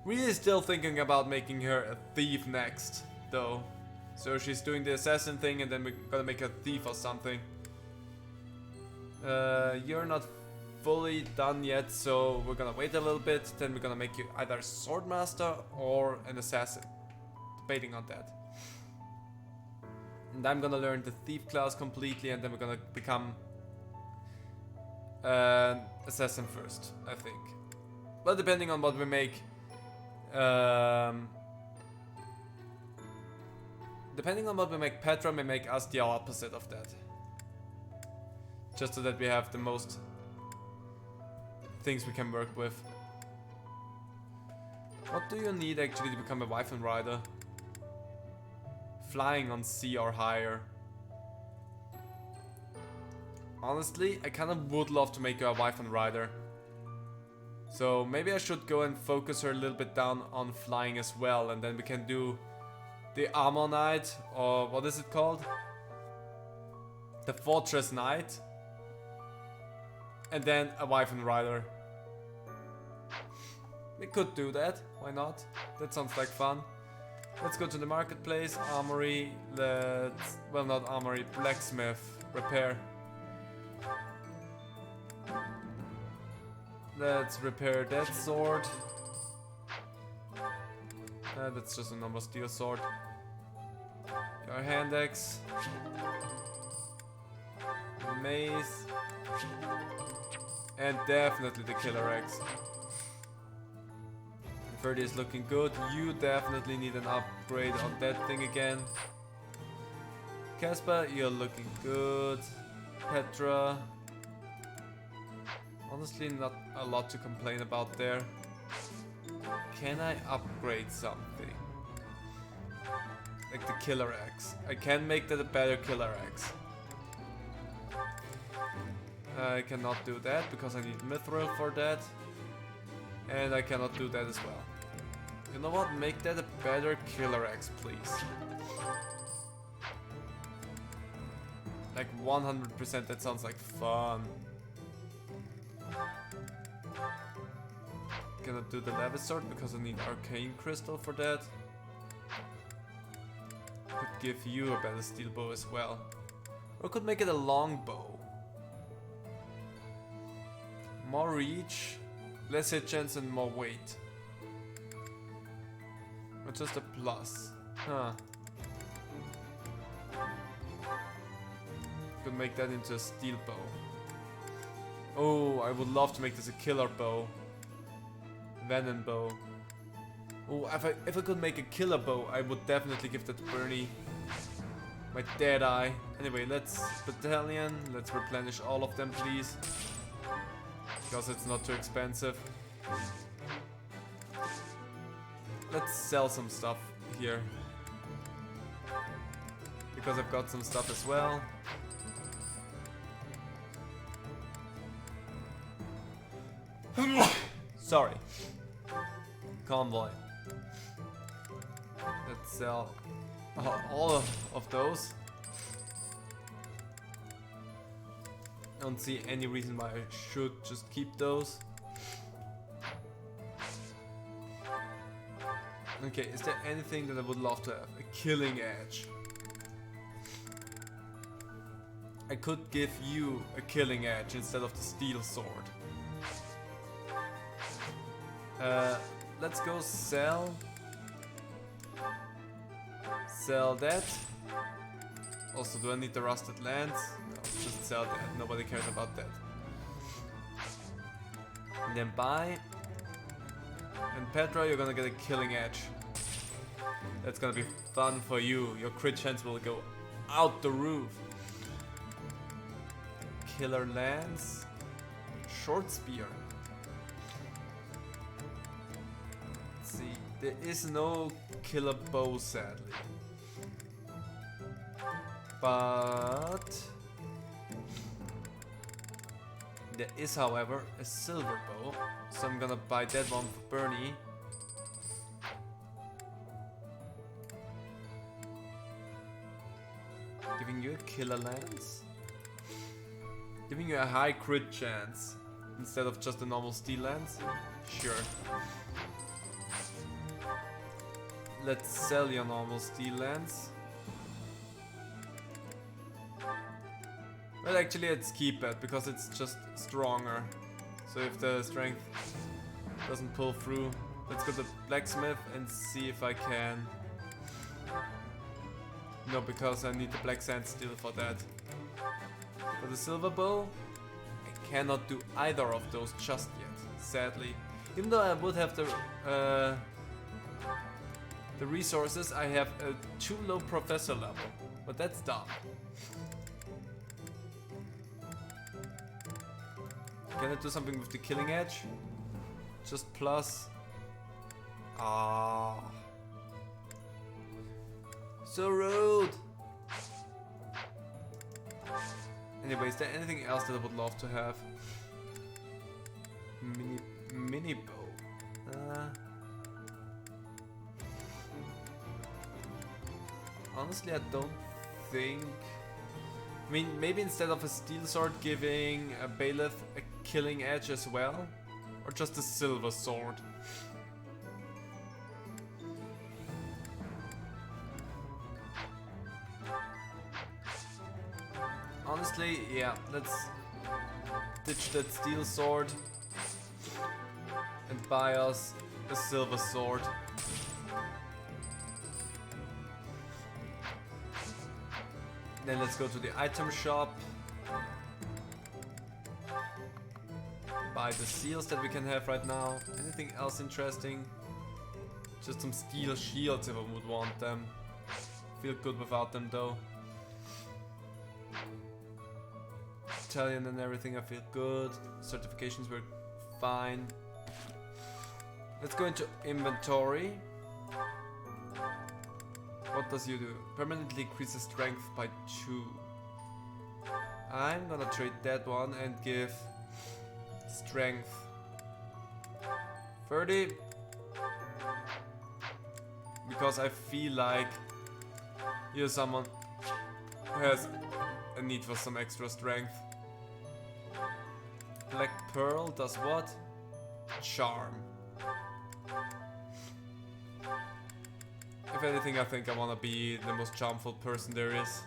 [SPEAKER 1] Really still thinking about making her a thief next, though. So she's doing the assassin thing and then we're gonna make her a thief or something. You're not fully done yet, so we're gonna wait a little bit. Then we're gonna make you either a swordmaster or an assassin. Debating on that. And I'm gonna learn the thief class completely and then we're gonna become assassin first, I think. Well, depending on what we make. Depending on what we make, Petra may make us the opposite of that. Just so that we have the most things we can work with. What do you need actually to become a Wyvern rider? Flying on C or higher. Honestly, I kind of would love to make you a Wyvern rider. So maybe I should go and focus her a little bit down on flying as well, and then we can do the Armor Knight, or what is it called? The Fortress Knight. And then a Wyvern Rider. We could do that, why not? That sounds like fun. Let's go to the marketplace, armory, let's... well, not armory, blacksmith, repair. Let's repair that sword. That's just a normal steel sword. Your hand axe. Mace. And definitely the killer axe. 30 is looking good. You definitely need an upgrade on that thing again. Casper, you're looking good. Petra. Honestly, not a lot to complain about there. Can I upgrade something? Like the killer axe. I can make that a better killer axe. I cannot do that because I need mithril for that. And I cannot do that as well. You know what? Make that a better killer axe, please. Like 100%, that sounds like fun. Cannot do the Levis sword because I need arcane crystal for that. Could give you a better steel bow as well. Or could make it a long bow. More reach, less hit chance and more weight. Or just a plus. Huh. Could make that into a steel bow. Oh, I would love to make this a killer bow. Venom bow. Oh, if I could make a killer bow, I would definitely give that to Bernie. My dead eye. Anyway, let's battalion. Let's replenish all of them, please. Because it's not too expensive. Let's sell some stuff here. Because I've got some stuff as well. Sorry. Convoy. Let's sell all of those. Don't see any reason why I should just keep those. Okay, is there anything that I would love to have? A killing edge. I could give you a killing edge instead of the steel sword. Let's go sell. Sell that. Also, do I need the rusted lance? No, just sell that. Nobody cares about that. And then buy. And Petra, you're gonna get a killing edge. That's gonna be fun for you. Your crit chance will go out the roof. Killer lance. Short spear. Let's see. There is no killer bow, sadly. But there is, however, a silver bow. So I'm gonna buy that one for Bernie. Giving you a killer lance. Giving you a high crit chance instead of just a normal steel lance. Sure. Let's sell your normal steel lance. Well, actually, let's keep it because it's just stronger. So if the strength doesn't pull through, let's go to blacksmith and see if I can. No, because I need the black sand steel for that. For the silver bow, I cannot do either of those just yet, sadly. Even though I would have the resources, I have a too low professor level, but that's dumb. Can I do something with the killing edge? Just plus. Ah. So rude. Anyway, is there anything else that I would love to have? Mini mini bow. Honestly, I don't think... I mean, maybe instead of a steel sword giving a bailiff a killing edge as well? Or just a silver sword? Honestly, yeah, let's ditch that steel sword and buy us a silver sword. Then let's go to the item shop. Buy the seals that we can have right now. Anything else interesting? Just some steel shields if I would want them. Feel good without them though. Italian and everything, I feel good. Certifications were fine. Let's go into inventory. What does you do? Permanently increases strength by 2. I'm gonna trade that one and give strength 30. Because I feel like you're someone who has a need for some extra strength. Black Pearl does what? Charm. If anything, I think I wanna be the most charmful person there is.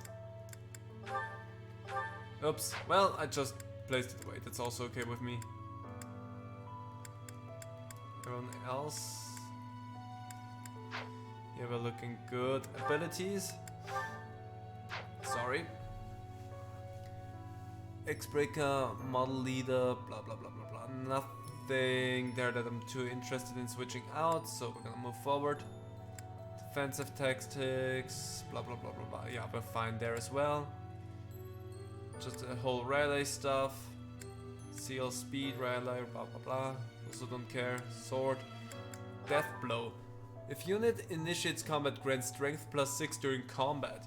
[SPEAKER 1] Oops, well, I just placed it away, that's also okay with me. Everyone else? Yeah, we're looking good. Abilities? Sorry. X-Breaker, Model Leader, blah blah blah blah blah. Nothing there that I'm too interested in switching out, so we're gonna move forward. Defensive tactics, blah blah blah blah blah. Yeah, we're fine there as well. Just a whole rally stuff. Seal speed, rally, blah blah blah. Also don't care. Sword. Death Blow. If unit initiates combat, grants strength +6 during combat.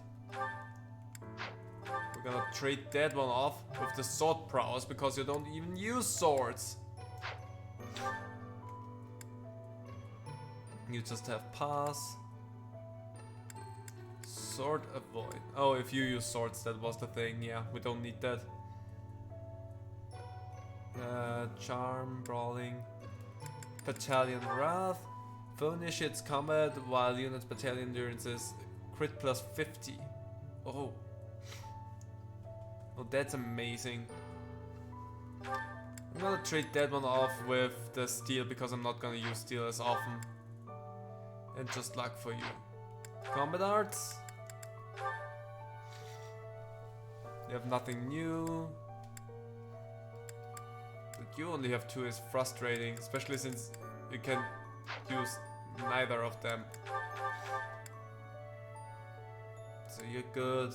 [SPEAKER 1] We're gonna trade that one off with the sword prowess because you don't even use swords. You just have pass. Sword avoid. Oh, if you use swords, that was the thing. Yeah, we don't need that. Charm, brawling. Battalion Wrath. Foe initiates combat while unit's battalion endurance is crit +50. Oh. Oh, that's amazing. I'm gonna trade that one off with the steel because I'm not gonna use steel as often. And just luck for you. Combat arts. You have nothing new. That you only have 2 is frustrating, especially since you can use neither of them. So you're good.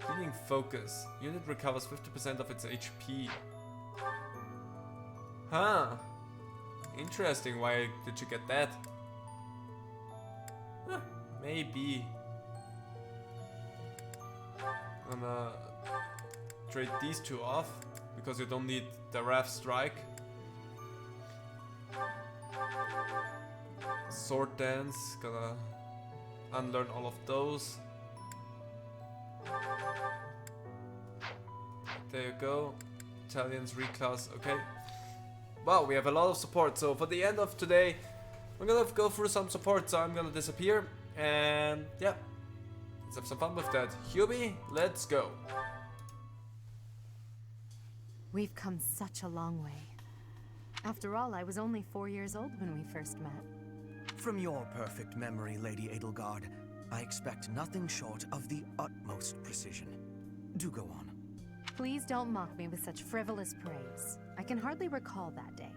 [SPEAKER 1] Healing Focus. Unit recovers 50% of its HP. Huh. Interesting. Why did you get that? Huh, maybe. I'm gonna trade these 2 off because you don't need the Wrath Strike. Sword Dance, gonna unlearn all of those. There you go. Italians reclass, okay. Wow, we have a lot of support. So for the end of today, we're gonna go through some support. So I'm gonna disappear and yeah, let's have some fun with that. Hubie, let's go.
[SPEAKER 3] We've come such a long way. After all, I was only 4 years old when we first met.
[SPEAKER 15] From your perfect memory, Lady Edelgard, I expect nothing short of the utmost precision. Do go on.
[SPEAKER 3] Please don't mock me with such frivolous praise. I can hardly recall that day.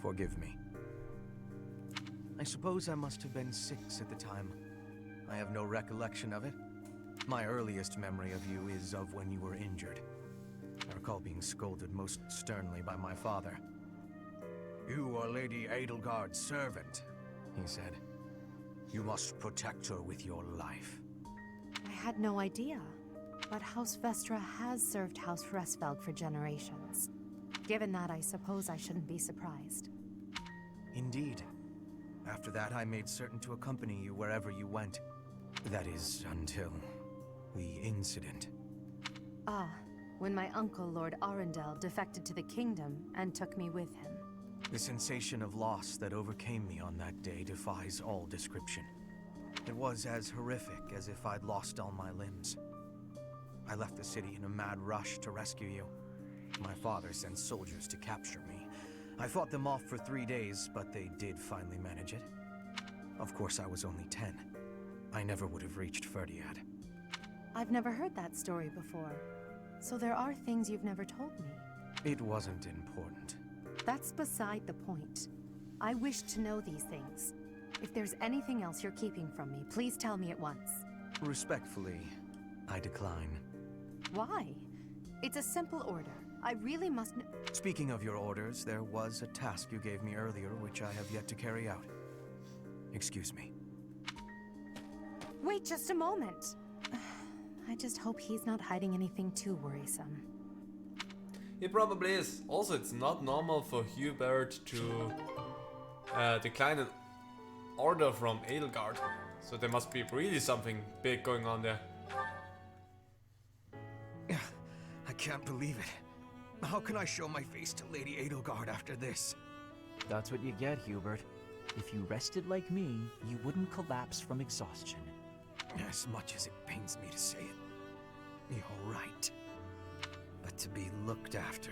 [SPEAKER 15] Forgive me. I suppose I must have been 6 at the time. I have no recollection of it. My earliest memory of you is of when you were injured. I recall being scolded most sternly by my father. You are Lady Edelgard's servant, he said. You must protect her with your life.
[SPEAKER 3] I had no idea. But House Vestra has served House Resfeld for generations. Given that, I suppose I shouldn't be surprised.
[SPEAKER 15] Indeed. After that, I made certain to accompany you wherever you went. That is, until the incident.
[SPEAKER 3] Ah, when my uncle, Lord Arundel, defected to the kingdom and took me with him.
[SPEAKER 15] The sensation of loss that overcame me on that day defies all description. It was as horrific as if I'd lost all my limbs. I left the city in a mad rush to rescue you. My father sent soldiers to capture me. I fought them off for 3 days, but they did finally manage it. Of course, I was only 10. I never would have reached Ferdiad.
[SPEAKER 3] I've never heard that story before. So there are things you've never told me.
[SPEAKER 15] It wasn't important.
[SPEAKER 3] That's beside the point. I wish to know these things. If there's anything else you're keeping from me, please tell me at once.
[SPEAKER 15] Respectfully, I decline.
[SPEAKER 3] Why? It's a simple order. I really must know.
[SPEAKER 15] Speaking of your orders, there was a task you gave me earlier which I have yet to carry out. Excuse me.
[SPEAKER 3] Wait just a moment. I just hope he's not hiding anything too worrisome.
[SPEAKER 1] It probably is. Also, it's not normal for Hubert to decline an order from Edelgard. So there must be really something big going on there.
[SPEAKER 15] I can't believe it. How can I show my face to Lady Edelgard after this?
[SPEAKER 14] That's what you get, Hubert. If you rested like me, you wouldn't collapse from exhaustion.
[SPEAKER 15] As much as it pains me to say it, you're right. But to be looked after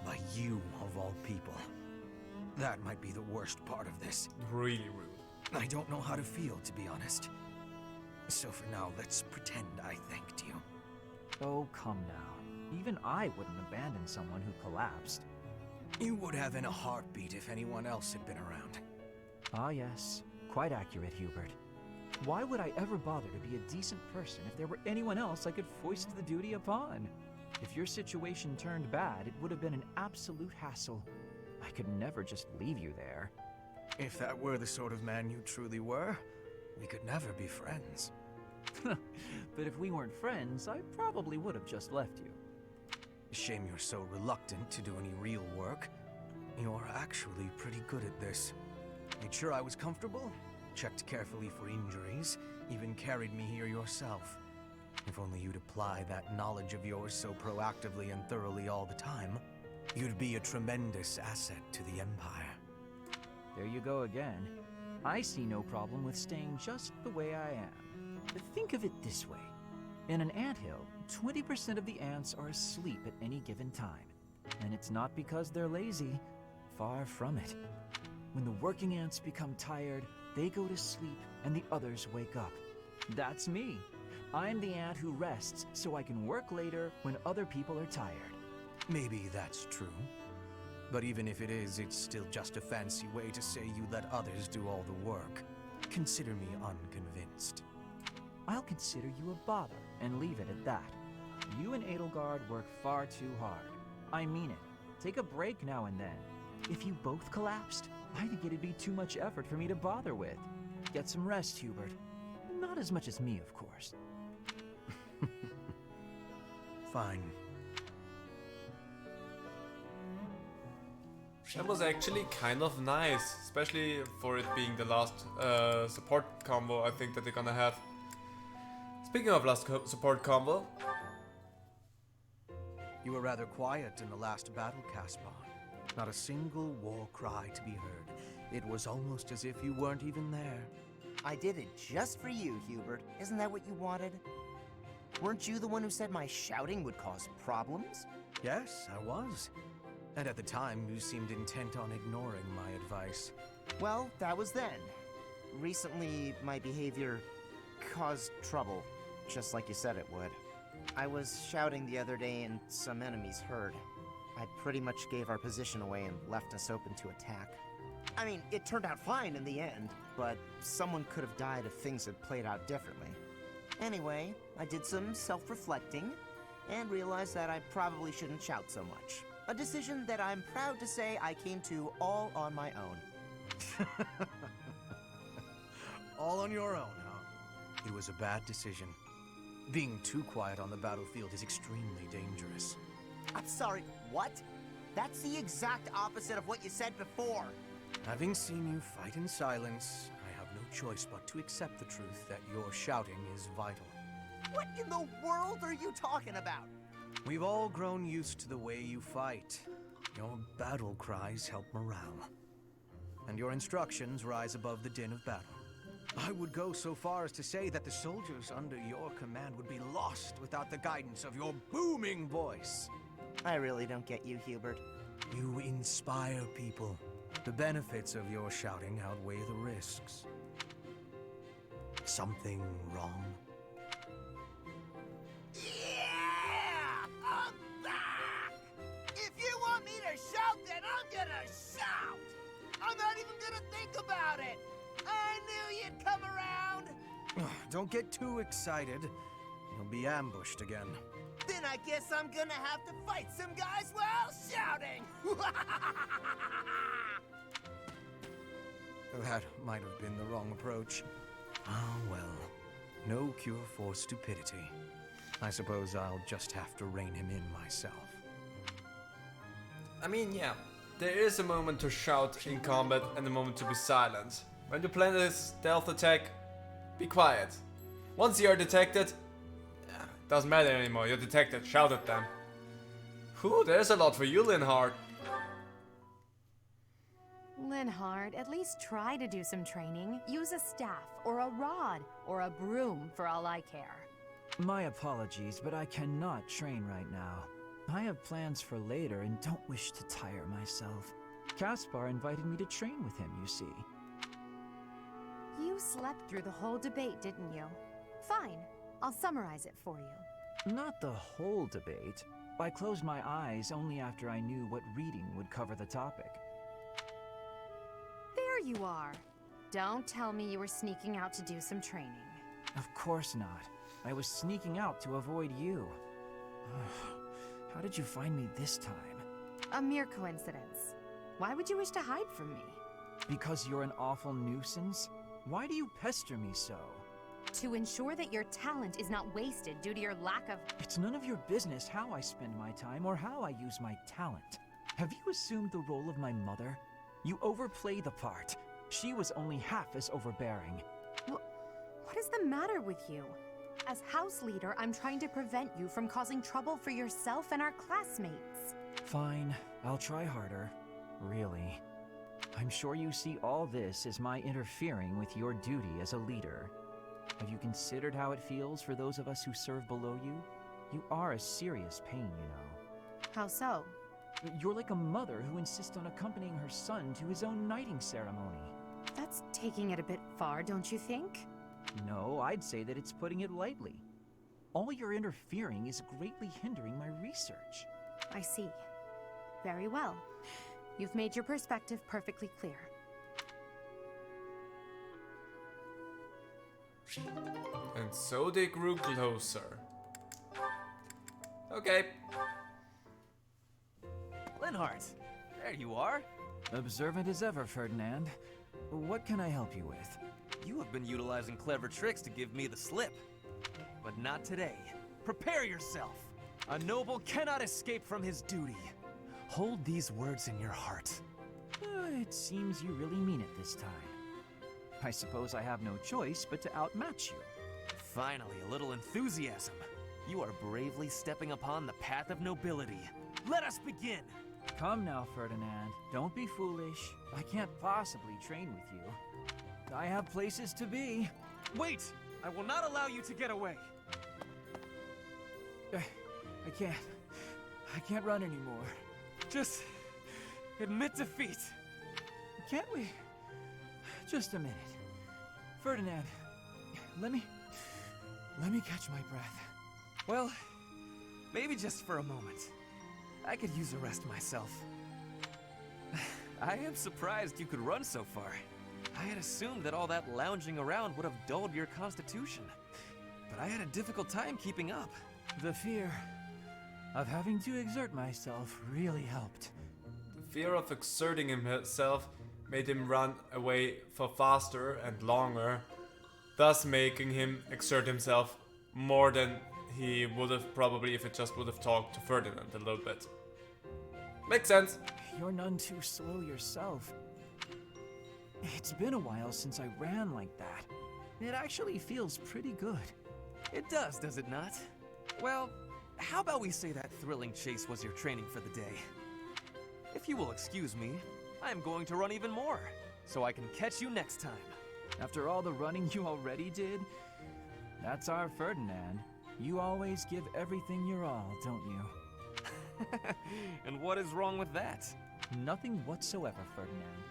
[SPEAKER 15] by you of all people, that might be the worst part of this.
[SPEAKER 1] Really rude.
[SPEAKER 15] I don't know how to feel, to be honest. So for now, let's pretend I thanked you.
[SPEAKER 14] Oh, come now. Even I wouldn't abandon someone who collapsed.
[SPEAKER 15] You would have in a heartbeat if anyone else had been around.
[SPEAKER 14] Ah, yes. Quite accurate, Hubert. Why would I ever bother to be a decent person if there were anyone else I could foist the duty upon? If your situation turned bad, it would have been an absolute hassle. I could never just leave you there.
[SPEAKER 15] If that were the sort of man you truly were, we could never be friends.
[SPEAKER 14] But if we weren't friends, I probably would have just left you.
[SPEAKER 15] Shame you're so reluctant to do any real work. You're actually pretty good at this. Made sure I was comfortable, checked carefully for injuries, even carried me here yourself. If only you'd apply that knowledge of yours so proactively and thoroughly all the time, you'd be a tremendous asset to the Empire.
[SPEAKER 14] There you go again. I see no problem with staying just the way I am. But think of it this way. In an anthill, 20% of the ants are asleep at any given time. And it's not because they're lazy. Far from it. When the working ants become tired, they go to sleep and the others wake up. That's me. I'm the ant who rests so I can work later when other people are tired.
[SPEAKER 15] Maybe that's true. But even if it is, it's still just a fancy way to say you let others do all the work. Consider me unconvinced.
[SPEAKER 14] I'll consider you a bother and leave it at that. You and Edelgard work far too hard. I mean it. Take a break now and then. If you both collapsed, I think it'd be too much effort for me to bother with. Get some rest, Hubert. Not as much as me, of course.
[SPEAKER 15] Fine.
[SPEAKER 1] That was actually kind of nice, especially for it being the last support combo I think that they're gonna have. Speaking of last support combo,
[SPEAKER 15] you were rather quiet in the last battle, Caspar. Not a single war cry to be heard. It was almost as if you weren't even there.
[SPEAKER 11] I did it just for you, Hubert. Isn't that what you wanted? Weren't you the one who said my shouting would cause problems?
[SPEAKER 15] Yes, I was. And at the time, you seemed intent on ignoring my advice.
[SPEAKER 11] Well, that was then. Recently, my behavior caused trouble, just like you said it would. I was shouting the other day and some enemies heard. I pretty much gave our position away and left us open to attack. I mean, it turned out fine in the end, but someone could have died if things had played out differently. Anyway, I did some self-reflecting and realized that I probably shouldn't shout so much. A decision that I'm proud to say I came to all on my own.
[SPEAKER 15] All on your own, huh? It was a bad decision. Being too quiet on the battlefield is extremely dangerous.
[SPEAKER 11] I'm sorry, what? That's the exact opposite of what you said before.
[SPEAKER 15] Having seen you fight in silence, I have no choice but to accept the truth that your shouting is vital.
[SPEAKER 11] What in the world are you talking about?
[SPEAKER 15] We've all grown used to the way you fight. Your battle cries help morale. And your instructions rise above the din of battle. I would go so far as to say that the soldiers under your command would be lost without the guidance of your booming voice.
[SPEAKER 11] I really don't get you, Hubert.
[SPEAKER 15] You inspire people. The benefits of your shouting outweigh the risks. Something wrong?
[SPEAKER 11] Yeah! I'm back! If you want me to shout, then I'm gonna shout! I'm not even gonna think about it! I knew you'd come around!
[SPEAKER 15] Don't get too excited. You'll be ambushed again.
[SPEAKER 11] Then I guess I'm gonna have to fight some guys while shouting!
[SPEAKER 15] That might have been the wrong approach. Ah, well. No cure for stupidity. I suppose I'll just have to rein him in myself.
[SPEAKER 1] I mean, yeah, there is a moment to shout in combat and a moment to be silent. When you plan a stealth attack, be quiet. Once you are detected, doesn't matter anymore, you're detected, shout at them. Whew, there's a lot for you, Linhart.
[SPEAKER 3] Linhart, at least try to do some training. Use a staff, or a rod, or a broom for all I care.
[SPEAKER 14] My apologies, but I cannot train right now. I have plans for later and don't wish to tire myself. Caspar invited me to train with him, you see.
[SPEAKER 3] You slept through the whole debate, didn't you? Fine, I'll summarize it for you.
[SPEAKER 14] Not the whole debate. I closed my eyes only after I knew what reading would cover the topic.
[SPEAKER 3] There you are. Don't tell me you were sneaking out to do some training.
[SPEAKER 14] Of course not. I was sneaking out to avoid you. How did you find me this time?
[SPEAKER 3] A mere coincidence. Why would you wish to hide from me?
[SPEAKER 14] Because you're an awful nuisance? Why do you pester me so?
[SPEAKER 3] To ensure that your talent is not wasted due to your lack of—
[SPEAKER 14] It's none of your business how I spend my time or how I use my talent. Have you assumed the role of my mother? You overplay the part. She was only half as overbearing.
[SPEAKER 3] What is the matter with you? As house leader, I'm trying to prevent you from causing trouble for yourself and our classmates.
[SPEAKER 14] Fine, I'll try harder. Really. I'm sure you see all this as my interfering with your duty as a leader. Have you considered how it feels for those of us who serve below you? You are a serious pain, you know.
[SPEAKER 3] How so?
[SPEAKER 14] You're like a mother who insists on accompanying her son to his own knighting ceremony.
[SPEAKER 3] That's taking it a bit far, don't you think?
[SPEAKER 14] No, I'd say that it's putting it lightly. All your interfering is greatly hindering my research.
[SPEAKER 3] I see. Very well. You've made your perspective perfectly clear.
[SPEAKER 1] And so they grew closer. Okay.
[SPEAKER 12] Linhart, there you are.
[SPEAKER 14] Observant as ever, Ferdinand. What can I help you with?
[SPEAKER 12] You have been utilizing clever tricks to give me the slip. But not today. Prepare yourself. A noble cannot escape from his duty. Hold these words in your heart.
[SPEAKER 14] It seems you really mean it this time. I suppose I have no choice but to outmatch you.
[SPEAKER 12] Finally, a little enthusiasm. You are bravely stepping upon the path of nobility. Let us begin!
[SPEAKER 14] Come now, Ferdinand. Don't be foolish. I can't possibly train with you. I have places to be.
[SPEAKER 12] Wait! I will not allow you to get away!
[SPEAKER 14] I can't run anymore.
[SPEAKER 12] Just admit defeat.
[SPEAKER 14] Can't we? Just a minute. Ferdinand, let me catch my breath.
[SPEAKER 12] Well, maybe just for a moment. I could use a rest myself. I am surprised you could run so far. I had assumed that all that lounging around would have dulled your constitution. But I had a difficult time keeping up.
[SPEAKER 14] The fear of having to exert myself really helped.
[SPEAKER 1] The fear of exerting himself made him run away for faster and longer, thus making him exert himself more than he would have probably if it just would have talked to Ferdinand a little bit. Makes sense.
[SPEAKER 14] You're none too slow yourself. It's been a while since I ran like that. It actually feels pretty good.
[SPEAKER 12] It does it not? Well, how about we say that thrilling chase was your training for the day? If you will excuse me, I'm going to run even more, so I can catch you next time.
[SPEAKER 14] After all the running you already did? That's our Ferdinand. You always give everything your all, don't you?
[SPEAKER 12] And what is wrong with that?
[SPEAKER 14] Nothing whatsoever, Ferdinand.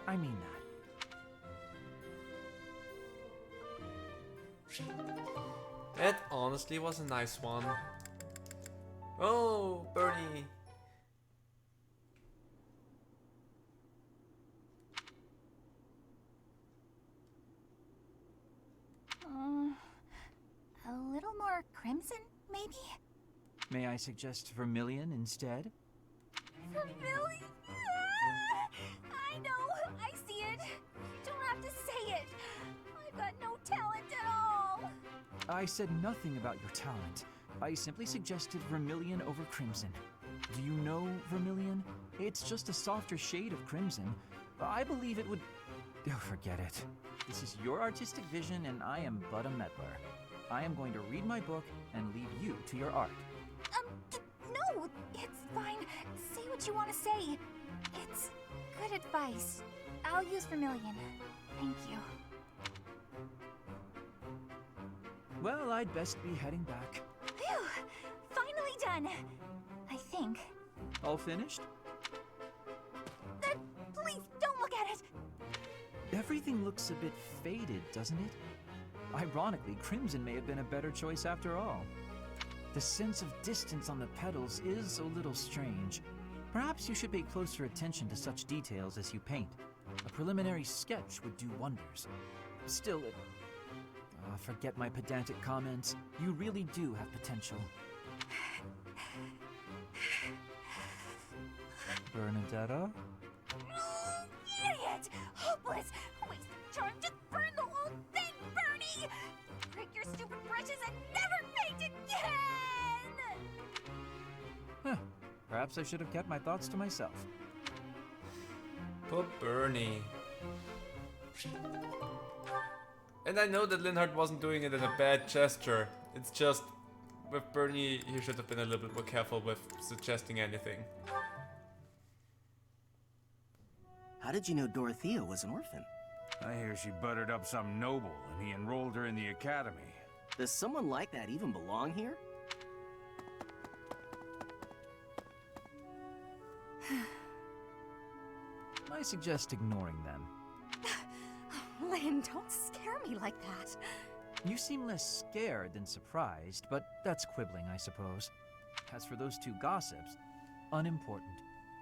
[SPEAKER 14] I mean that.
[SPEAKER 1] That honestly was a nice one. Oh, Bernie.
[SPEAKER 9] A little more crimson, maybe?
[SPEAKER 14] May I suggest vermilion instead?
[SPEAKER 9] Vermilion? I know, I see it. You don't have to say it. I've got no talent at all.
[SPEAKER 14] I said nothing about your talent. I simply suggested vermilion over crimson. Do you know vermilion? It's just a softer shade of crimson. I believe it would... Oh, forget it. This is your artistic vision and I am but a meddler. I am going to read my book and leave you to your art.
[SPEAKER 9] No, it's fine. Say what you want to say. It's good advice. I'll use vermilion. Thank you.
[SPEAKER 14] Well, I'd best be heading back.
[SPEAKER 9] Phew! Finally done! I think.
[SPEAKER 14] All finished?
[SPEAKER 9] Please, don't look at it!
[SPEAKER 14] Everything looks a bit faded, doesn't it? Ironically, crimson may have been a better choice after all. The sense of distance on the petals is a little strange. Perhaps you should pay closer attention to such details as you paint. A preliminary sketch would do wonders. Still, forget my pedantic comments. You really do have potential. Bernadetta?
[SPEAKER 9] Idiot! Hopeless! Waste of charm! Just burn the whole thing, Bernie! Break your stupid brushes and never paint again!
[SPEAKER 14] Huh. Perhaps I should have kept my thoughts to myself.
[SPEAKER 1] Poor Bernie. And I know that Linhardt wasn't doing it in a bad gesture. It's just, with Bernie, he should have been a little bit more careful with suggesting anything.
[SPEAKER 16] How did you know Dorothea was an orphan?
[SPEAKER 17] I hear she buttered up some noble and he enrolled her in the academy.
[SPEAKER 16] Does someone like that even belong here?
[SPEAKER 14] I suggest ignoring them.
[SPEAKER 3] Lynn, don't scare me like that.
[SPEAKER 14] You seem less scared than surprised, but that's quibbling, I suppose. As for those two gossips, unimportant.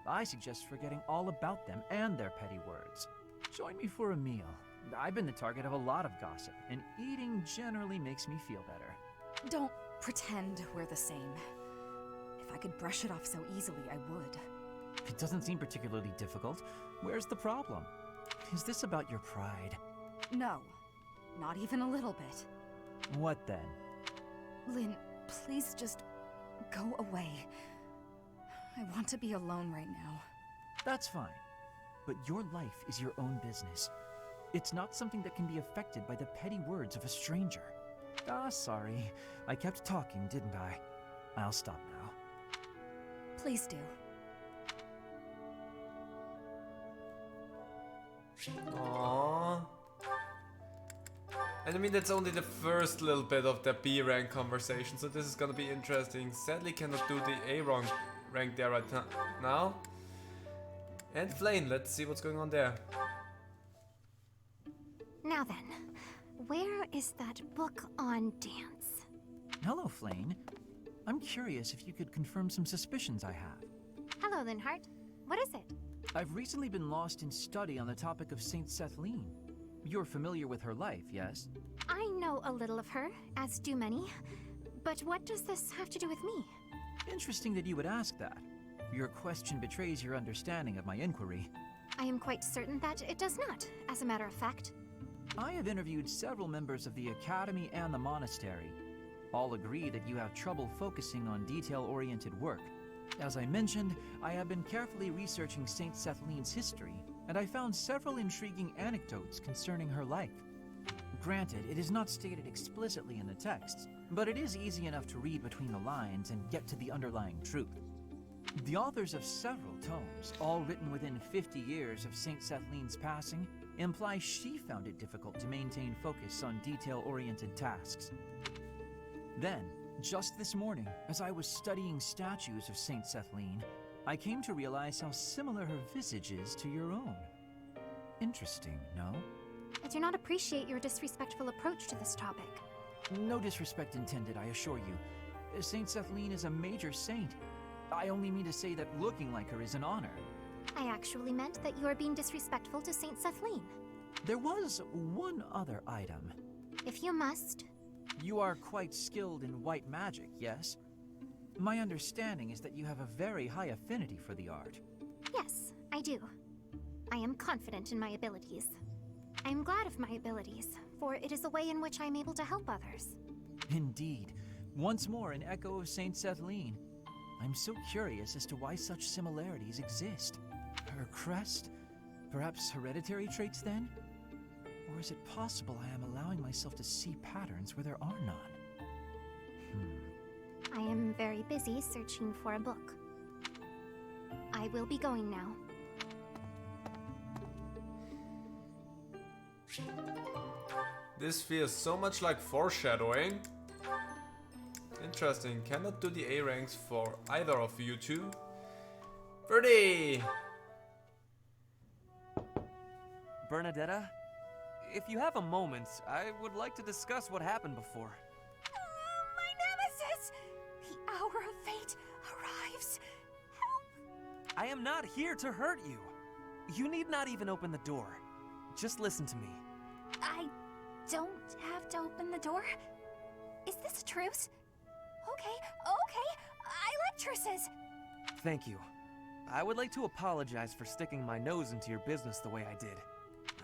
[SPEAKER 14] I suggest forgetting all about them and their petty words. Join me for a meal. I've been the target of a lot of gossip, and eating generally makes me feel better.
[SPEAKER 3] Don't pretend we're the same. If I could brush it off so easily, I would.
[SPEAKER 14] It doesn't seem particularly difficult. Where's the problem? Is this about your pride?
[SPEAKER 3] No, not even a little bit.
[SPEAKER 14] What then?
[SPEAKER 3] Lynn, please just go away. I want to be alone right now.
[SPEAKER 14] That's fine. But your life is your own business. It's not something that can be affected by the petty words of a stranger. Sorry. I kept talking, didn't I? I'll stop now.
[SPEAKER 3] Please do.
[SPEAKER 1] Aww. And I mean, that's only the first little bit of the B rank conversation, so this is gonna be interesting. Sadly, cannot do the A rank there right now. And Flame, let's see what's going on there.
[SPEAKER 9] Now then, where is that book on dance?
[SPEAKER 14] Hello, Flane. I'm curious if you could confirm some suspicions I have.
[SPEAKER 9] Hello, Linhardt. What is it?
[SPEAKER 14] I've recently been lost in study on the topic of Saint Setheline. You're familiar with her life, yes?
[SPEAKER 9] I know a little of her, as do many. But what does this have to do with me?
[SPEAKER 14] Interesting that you would ask that. Your question betrays your understanding of my inquiry.
[SPEAKER 9] I am quite certain that it does not, as a matter of fact.
[SPEAKER 14] I have interviewed several members of the Academy and the monastery. All agree that you have trouble focusing on detail-oriented work. As I mentioned, I have been carefully researching Saint Sethleen's history, and I found several intriguing anecdotes concerning her life. Granted, it is not stated explicitly in the texts, but it is easy enough to read between the lines and get to the underlying truth. The authors of several tomes, all written within 50 years of Saint Sethleen's passing, imply she found it difficult to maintain focus on detail-oriented tasks. Then, just this morning, as I was studying statues of Saint Setleen, I came to realize how similar her visage is to your own. Interesting, no?
[SPEAKER 4] I do not appreciate your disrespectful approach to this topic.
[SPEAKER 14] No disrespect intended, I assure you. Saint Setleen is a major saint. I only mean to say that looking like her is an honor.
[SPEAKER 4] I actually meant that you are being disrespectful to Saint Setleen.
[SPEAKER 14] There was one other item.
[SPEAKER 4] If you must.
[SPEAKER 14] You are quite skilled in white magic, yes? My understanding is that you have a very high affinity for the art.
[SPEAKER 4] Yes, I do. I am confident in my abilities. I am glad of my abilities, for it is a way in which I am able to help others.
[SPEAKER 14] Indeed. Once more an echo of Saint Setleen. I'm so curious as to why such similarities exist. Her crest? Perhaps hereditary traits then? Or is it possible I am allowing myself to see patterns where there are none?
[SPEAKER 4] I am very busy searching for a book. I will be going now.
[SPEAKER 1] This feels so much like foreshadowing. Interesting, cannot do the A ranks for either of you two. Birdie!
[SPEAKER 12] Bernadetta, if you have a moment, I would like to discuss what happened before.
[SPEAKER 9] My nemesis! The hour of fate arrives. Help!
[SPEAKER 12] I am not here to hurt you. You need not even open the door. Just listen to me.
[SPEAKER 9] I don't have to open the door? Is this a truce? Okay. I like truces.
[SPEAKER 12] Thank you. I would like to apologize for sticking my nose into your business the way I did.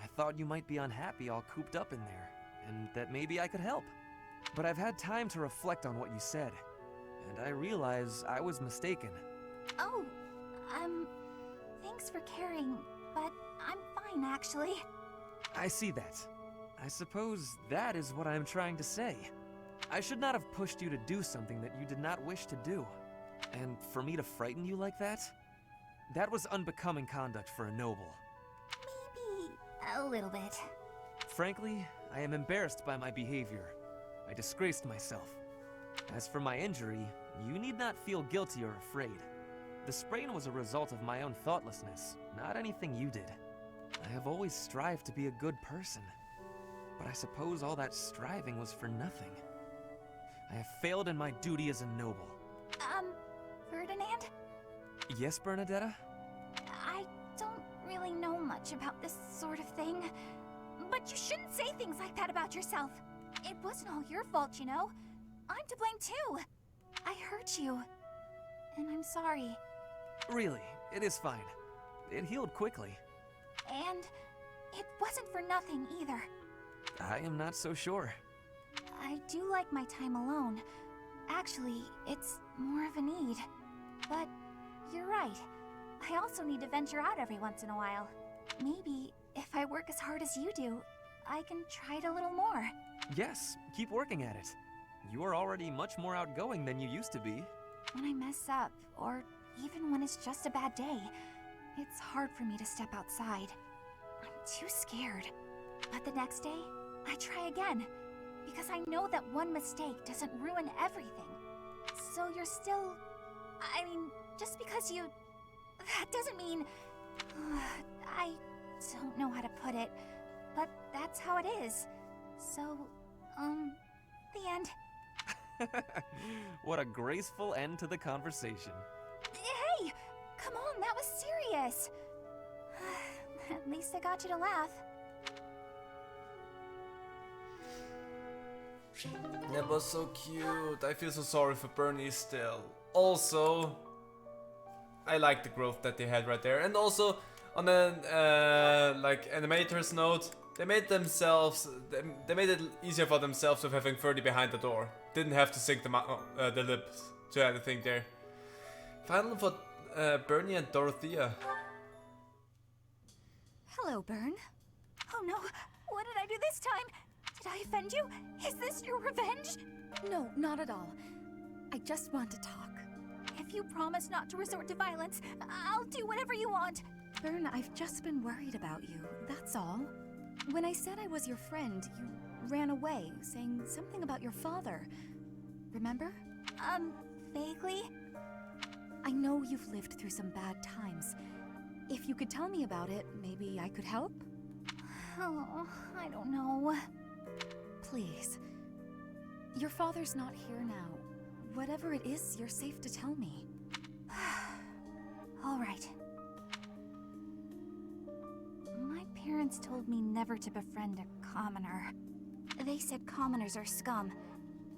[SPEAKER 12] I thought you might be unhappy all cooped up in there, and that maybe I could help. But I've had time to reflect on what you said, and I realize I was mistaken.
[SPEAKER 9] Oh, thanks for caring, but I'm fine actually.
[SPEAKER 12] I see that. I suppose that is what I'm trying to say. I should not have pushed you to do something that you did not wish to do. And for me to frighten you like that? That was unbecoming conduct for a noble.
[SPEAKER 9] Maybe a little bit.
[SPEAKER 12] Frankly, I am embarrassed by my behavior. I disgraced myself. As for my injury, you need not feel guilty or afraid. The sprain was a result of my own thoughtlessness, not anything you did. I have always strived to be a good person. But I suppose all that striving was for nothing. I have failed in my duty as a noble.
[SPEAKER 9] Ferdinand?
[SPEAKER 12] Yes, Bernadetta?
[SPEAKER 9] I don't really know much about this sort of thing. But you shouldn't say things like that about yourself. It wasn't all your fault, you know. I'm to blame too. I hurt you. And I'm sorry.
[SPEAKER 12] Really, it is fine. It healed quickly.
[SPEAKER 9] And it wasn't for nothing either.
[SPEAKER 12] I am not so sure.
[SPEAKER 9] I do like my time alone. Actually, it's more of a need. But you're right. I also need to venture out every once in a while. Maybe if I work as hard as you do, I can try it a little more.
[SPEAKER 12] Yes, keep working at it. You are already much more outgoing than you used to be.
[SPEAKER 9] When I mess up, or even when it's just a bad day, it's hard for me to step outside. I'm too scared. But the next day, I try again. Because I know that one mistake doesn't ruin everything. So you're still... I mean, just because you... That doesn't mean... I don't know how to put it. But that's how it is. So, the end.
[SPEAKER 12] What a graceful end to the conversation.
[SPEAKER 9] Hey! Come on, that was serious! At least I got you to laugh.
[SPEAKER 1] That was so cute. I feel so sorry for Bernie still. Also, I like the growth that they had right there. And also, on an like animator's note, they made themselves, they made it easier for themselves with having 30 behind the door. Didn't have to sync the lips to anything there. Final for Bernie and Dorothea.
[SPEAKER 9] Hello, Bern. Oh no, what did I do this time? Did I offend you? Is this your revenge? No, not at all. I just want to talk. If you promise not to resort to violence, I'll do whatever you want. Bern, I've just been worried about you, that's all. When I said I was your friend, you ran away, saying something about your father. Remember? Vaguely? I know you've lived through some bad times. If you could tell me about it, maybe I could help? Oh, I don't know. Please. Your father's not here now. Whatever it is, you're safe to tell me. All right. My parents told me never to befriend a commoner. They said commoners are scum,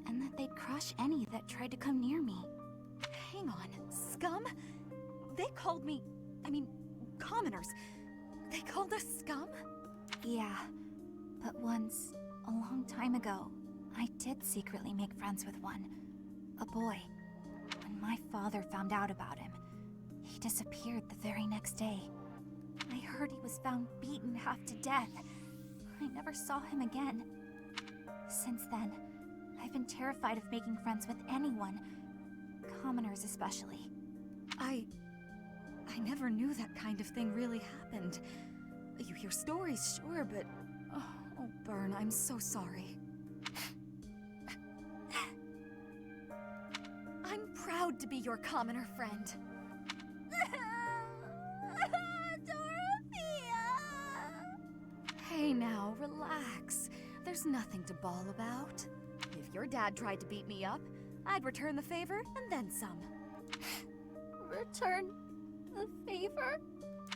[SPEAKER 9] and that they'd crush any that tried to come near me. Hang on, scum? They called me... commoners. They called us scum? Yeah, but once, a long time ago, I did secretly make friends with one. A boy. When my father found out about him, he disappeared the very next day. I heard he was found beaten half to death. I never saw him again. Since then, I've been terrified of making friends with anyone. Commoners especially. I never knew that kind of thing really happened. You hear stories, sure, but... Oh, Bern, I'm so sorry. I'm proud to be your commoner friend. Dorothea! Hey now, relax. There's nothing to bawl about. If your dad tried to beat me up, I'd return the favor and then some. Return the favor?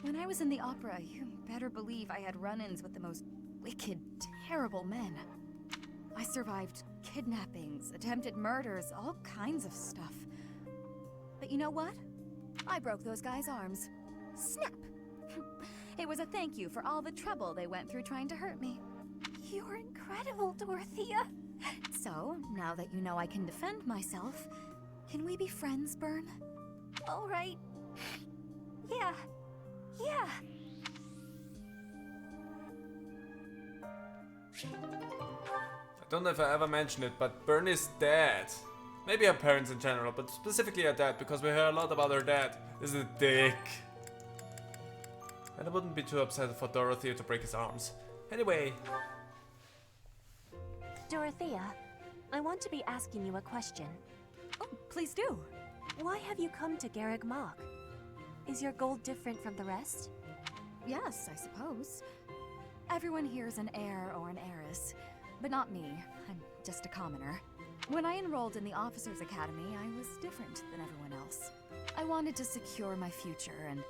[SPEAKER 9] When I was in the opera, you better believe I had run-ins with the most wicked, terrible men. I survived kidnappings, attempted murders, all kinds of stuff. But you know what? I broke those guys' arms. Snap! It was a thank you for all the trouble they went through trying to hurt me. You're incredible, Dorothea. So, now that you know I can defend myself, can we be friends, Bern? All right. Yeah. Yeah.
[SPEAKER 1] I don't know if I ever mentioned it, but Bernie's dad, maybe her parents in general, but specifically her dad, because we hear a lot about her dad, is a dick. And I wouldn't be too upset for Dorothea to break his arms. Anyway.
[SPEAKER 18] Dorothea, I want to be asking you a question.
[SPEAKER 9] Oh, please do.
[SPEAKER 18] Why have you come to Garreg Mach? Is your goal different from the rest?
[SPEAKER 9] Yes, I suppose. Everyone here is an heir or an heiress, but not me. I'm just a commoner. When I enrolled in the Officers' Academy, I was different than everyone else. I wanted to secure my future, and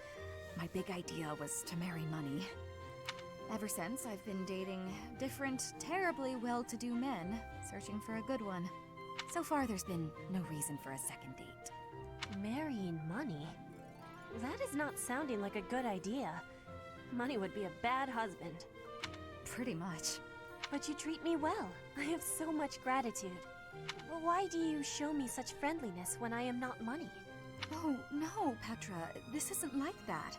[SPEAKER 9] my big idea was to marry money. Ever since, I've been dating different, terribly well-to-do men, searching for a good one. So far, there's been no reason for a second date.
[SPEAKER 18] Marrying money? That is not sounding like a good idea. Money would be a bad husband.
[SPEAKER 9] Pretty much.
[SPEAKER 18] But you treat me well. I have so much gratitude. Well, why do you show me such friendliness when I am not money?
[SPEAKER 9] Oh, no, Petra. This isn't like that.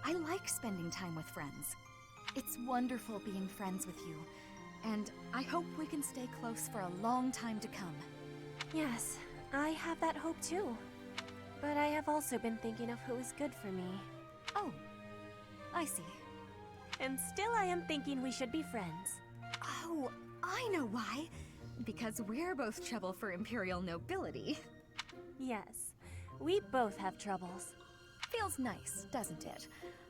[SPEAKER 9] I like spending time with friends. It's wonderful being friends with you. And I hope we can stay close for a long time to come.
[SPEAKER 18] Yes, I have that hope too. But I have also been thinking of who is good for me.
[SPEAKER 9] Oh, I see.
[SPEAKER 18] And still I am thinking we should be friends.
[SPEAKER 9] Oh, I know why. Because we're both trouble for Imperial nobility.
[SPEAKER 18] Yes, we both have troubles.
[SPEAKER 9] Feels nice, doesn't it?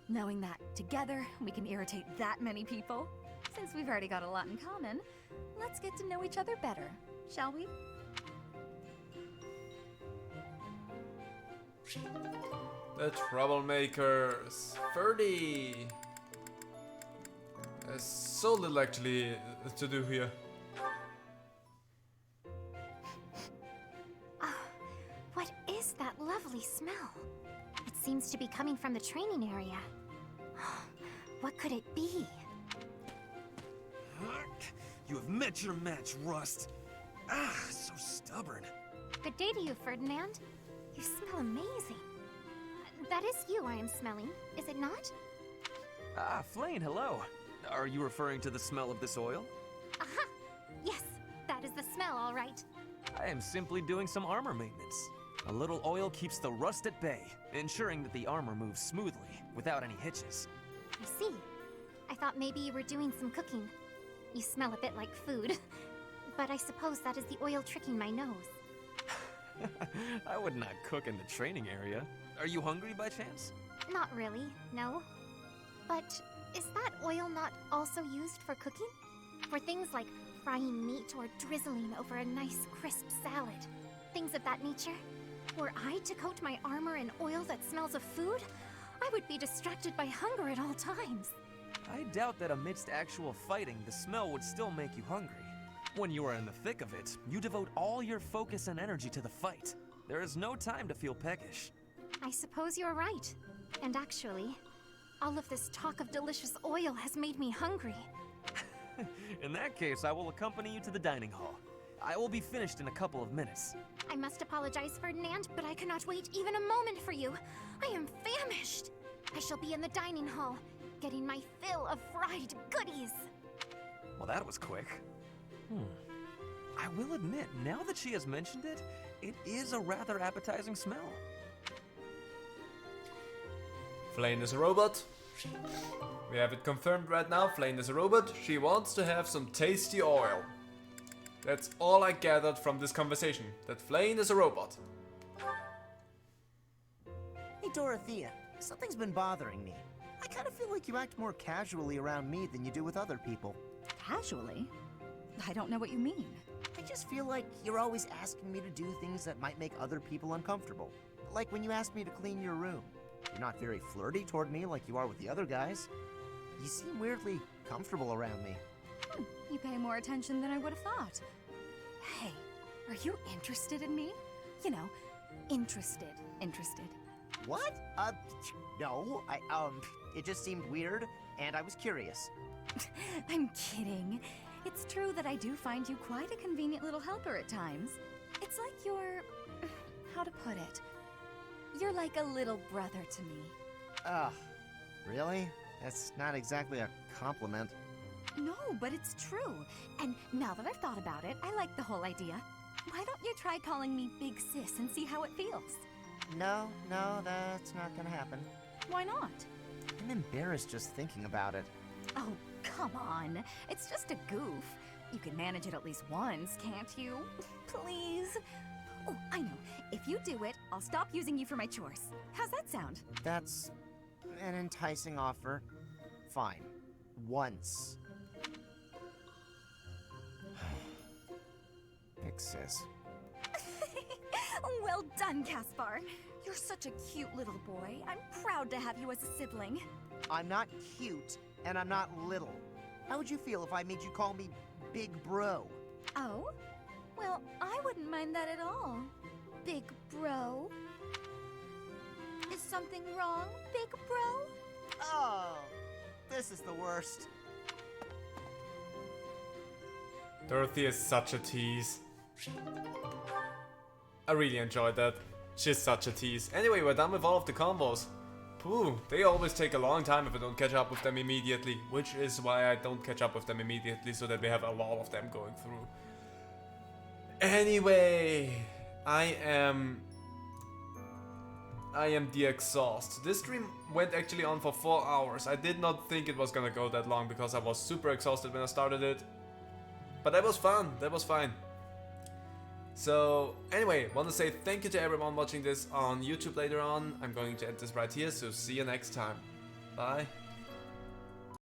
[SPEAKER 9] Knowing that together we can irritate that many people. Since we've already got a lot in common, let's get to know each other better, shall we?
[SPEAKER 1] The Troublemakers. 30. There's so little actually to do here.
[SPEAKER 4] What is that lovely smell? It seems to be coming from the training area. What could it be?
[SPEAKER 12] You have met your match, Rust. Ah, so stubborn.
[SPEAKER 4] Good day to you, Ferdinand. You smell amazing. That is you I am smelling, is it not?
[SPEAKER 12] Ah, Flane, hello. Are you referring to the smell of this oil?
[SPEAKER 4] Aha! Yes, that is the smell, all right.
[SPEAKER 12] I am simply doing some armor maintenance. A little oil keeps the rust at bay, ensuring that the armor moves smoothly, without any hitches.
[SPEAKER 4] I see. I thought maybe you were doing some cooking. You smell a bit like food. But I suppose that is the oil tricking my nose.
[SPEAKER 12] I would not cook in the training area. Are you hungry by chance?
[SPEAKER 4] Not really, no. But is that oil not also used for cooking? For things like frying meat or drizzling over a nice crisp salad? Things of that nature? Were I to coat my armor in oil that smells of food, I would be distracted by hunger at all times.
[SPEAKER 12] I doubt that amidst actual fighting, the smell would still make you hungry. When you are in the thick of it, you devote all your focus and energy to the fight. There is no time to feel peckish.
[SPEAKER 4] I suppose you're right. And actually, all of this talk of delicious oil has made me hungry.
[SPEAKER 12] In that case, I will accompany you to the dining hall. I will be finished in a couple of minutes.
[SPEAKER 4] I must apologize, Ferdinand, but I cannot wait even a moment for you. I am famished. I shall be in the dining hall, getting my fill of fried goodies.
[SPEAKER 12] Well, that was quick. I will admit, now that she has mentioned it, it is a rather appetizing smell.
[SPEAKER 1] Flane is a robot. We have it confirmed right now. Flane is a robot. She wants to have some tasty oil. That's all I gathered from this conversation. That Flane is a robot.
[SPEAKER 11] Hey Dorothea, something's been bothering me. I kind of feel like you act more casually around me than you do with other people.
[SPEAKER 19] Casually? I don't know what you mean.
[SPEAKER 11] I just feel like you're always asking me to do things that might make other people uncomfortable. Like when you asked me to clean your room. You're not very flirty toward me like you are with the other guys. You seem weirdly comfortable around me.
[SPEAKER 19] You pay more attention than I would have thought. Hey, are you interested in me? You know, interested.
[SPEAKER 11] What? No, it just seemed weird, and I was curious.
[SPEAKER 19] I'm kidding. It's true that I do find you quite a convenient little helper at times. It's like you're... how to put it? You're like a little brother to me.
[SPEAKER 11] Ugh, really? That's not exactly a compliment.
[SPEAKER 19] No, but it's true. And now that I've thought about it, I like the whole idea. Why don't you try calling me Big Sis and see how it feels?
[SPEAKER 11] No, that's not gonna happen.
[SPEAKER 19] Why not?
[SPEAKER 11] I'm embarrassed just thinking about it.
[SPEAKER 19] Oh, come on. It's just a goof. You can manage it at least once, can't you? Please? Oh, I know. If you do it, I'll stop using you for my chores. How's that sound?
[SPEAKER 11] That's an enticing offer. Fine. Once. Big sis.
[SPEAKER 19] Well done, Caspar. You're such a cute little boy. I'm proud to have you as a sibling.
[SPEAKER 11] I'm not cute, and I'm not little. How would you feel if I made you call me Big Bro?
[SPEAKER 19] Oh? Well, I wouldn't mind that at all. Big Bro. Is something wrong, Big Bro?
[SPEAKER 11] Oh, this is the worst.
[SPEAKER 1] Dorothy is such a tease. I really enjoyed that. She's such a tease. Anyway, we're done with all of the combos. Pooh, they always take a long time if I don't catch up with them immediately. Which is why I don't catch up with them immediately, so that we have a lot of them going through. Anyway, I am the exhaust. This stream went actually on for 4 hours. I did not think it was gonna go that long because I was super exhausted when I started it. But that was fun, that was fine. So anyway, want to say thank you to everyone watching this on YouTube later on. I'm going to end this right here, so see you next time. Bye.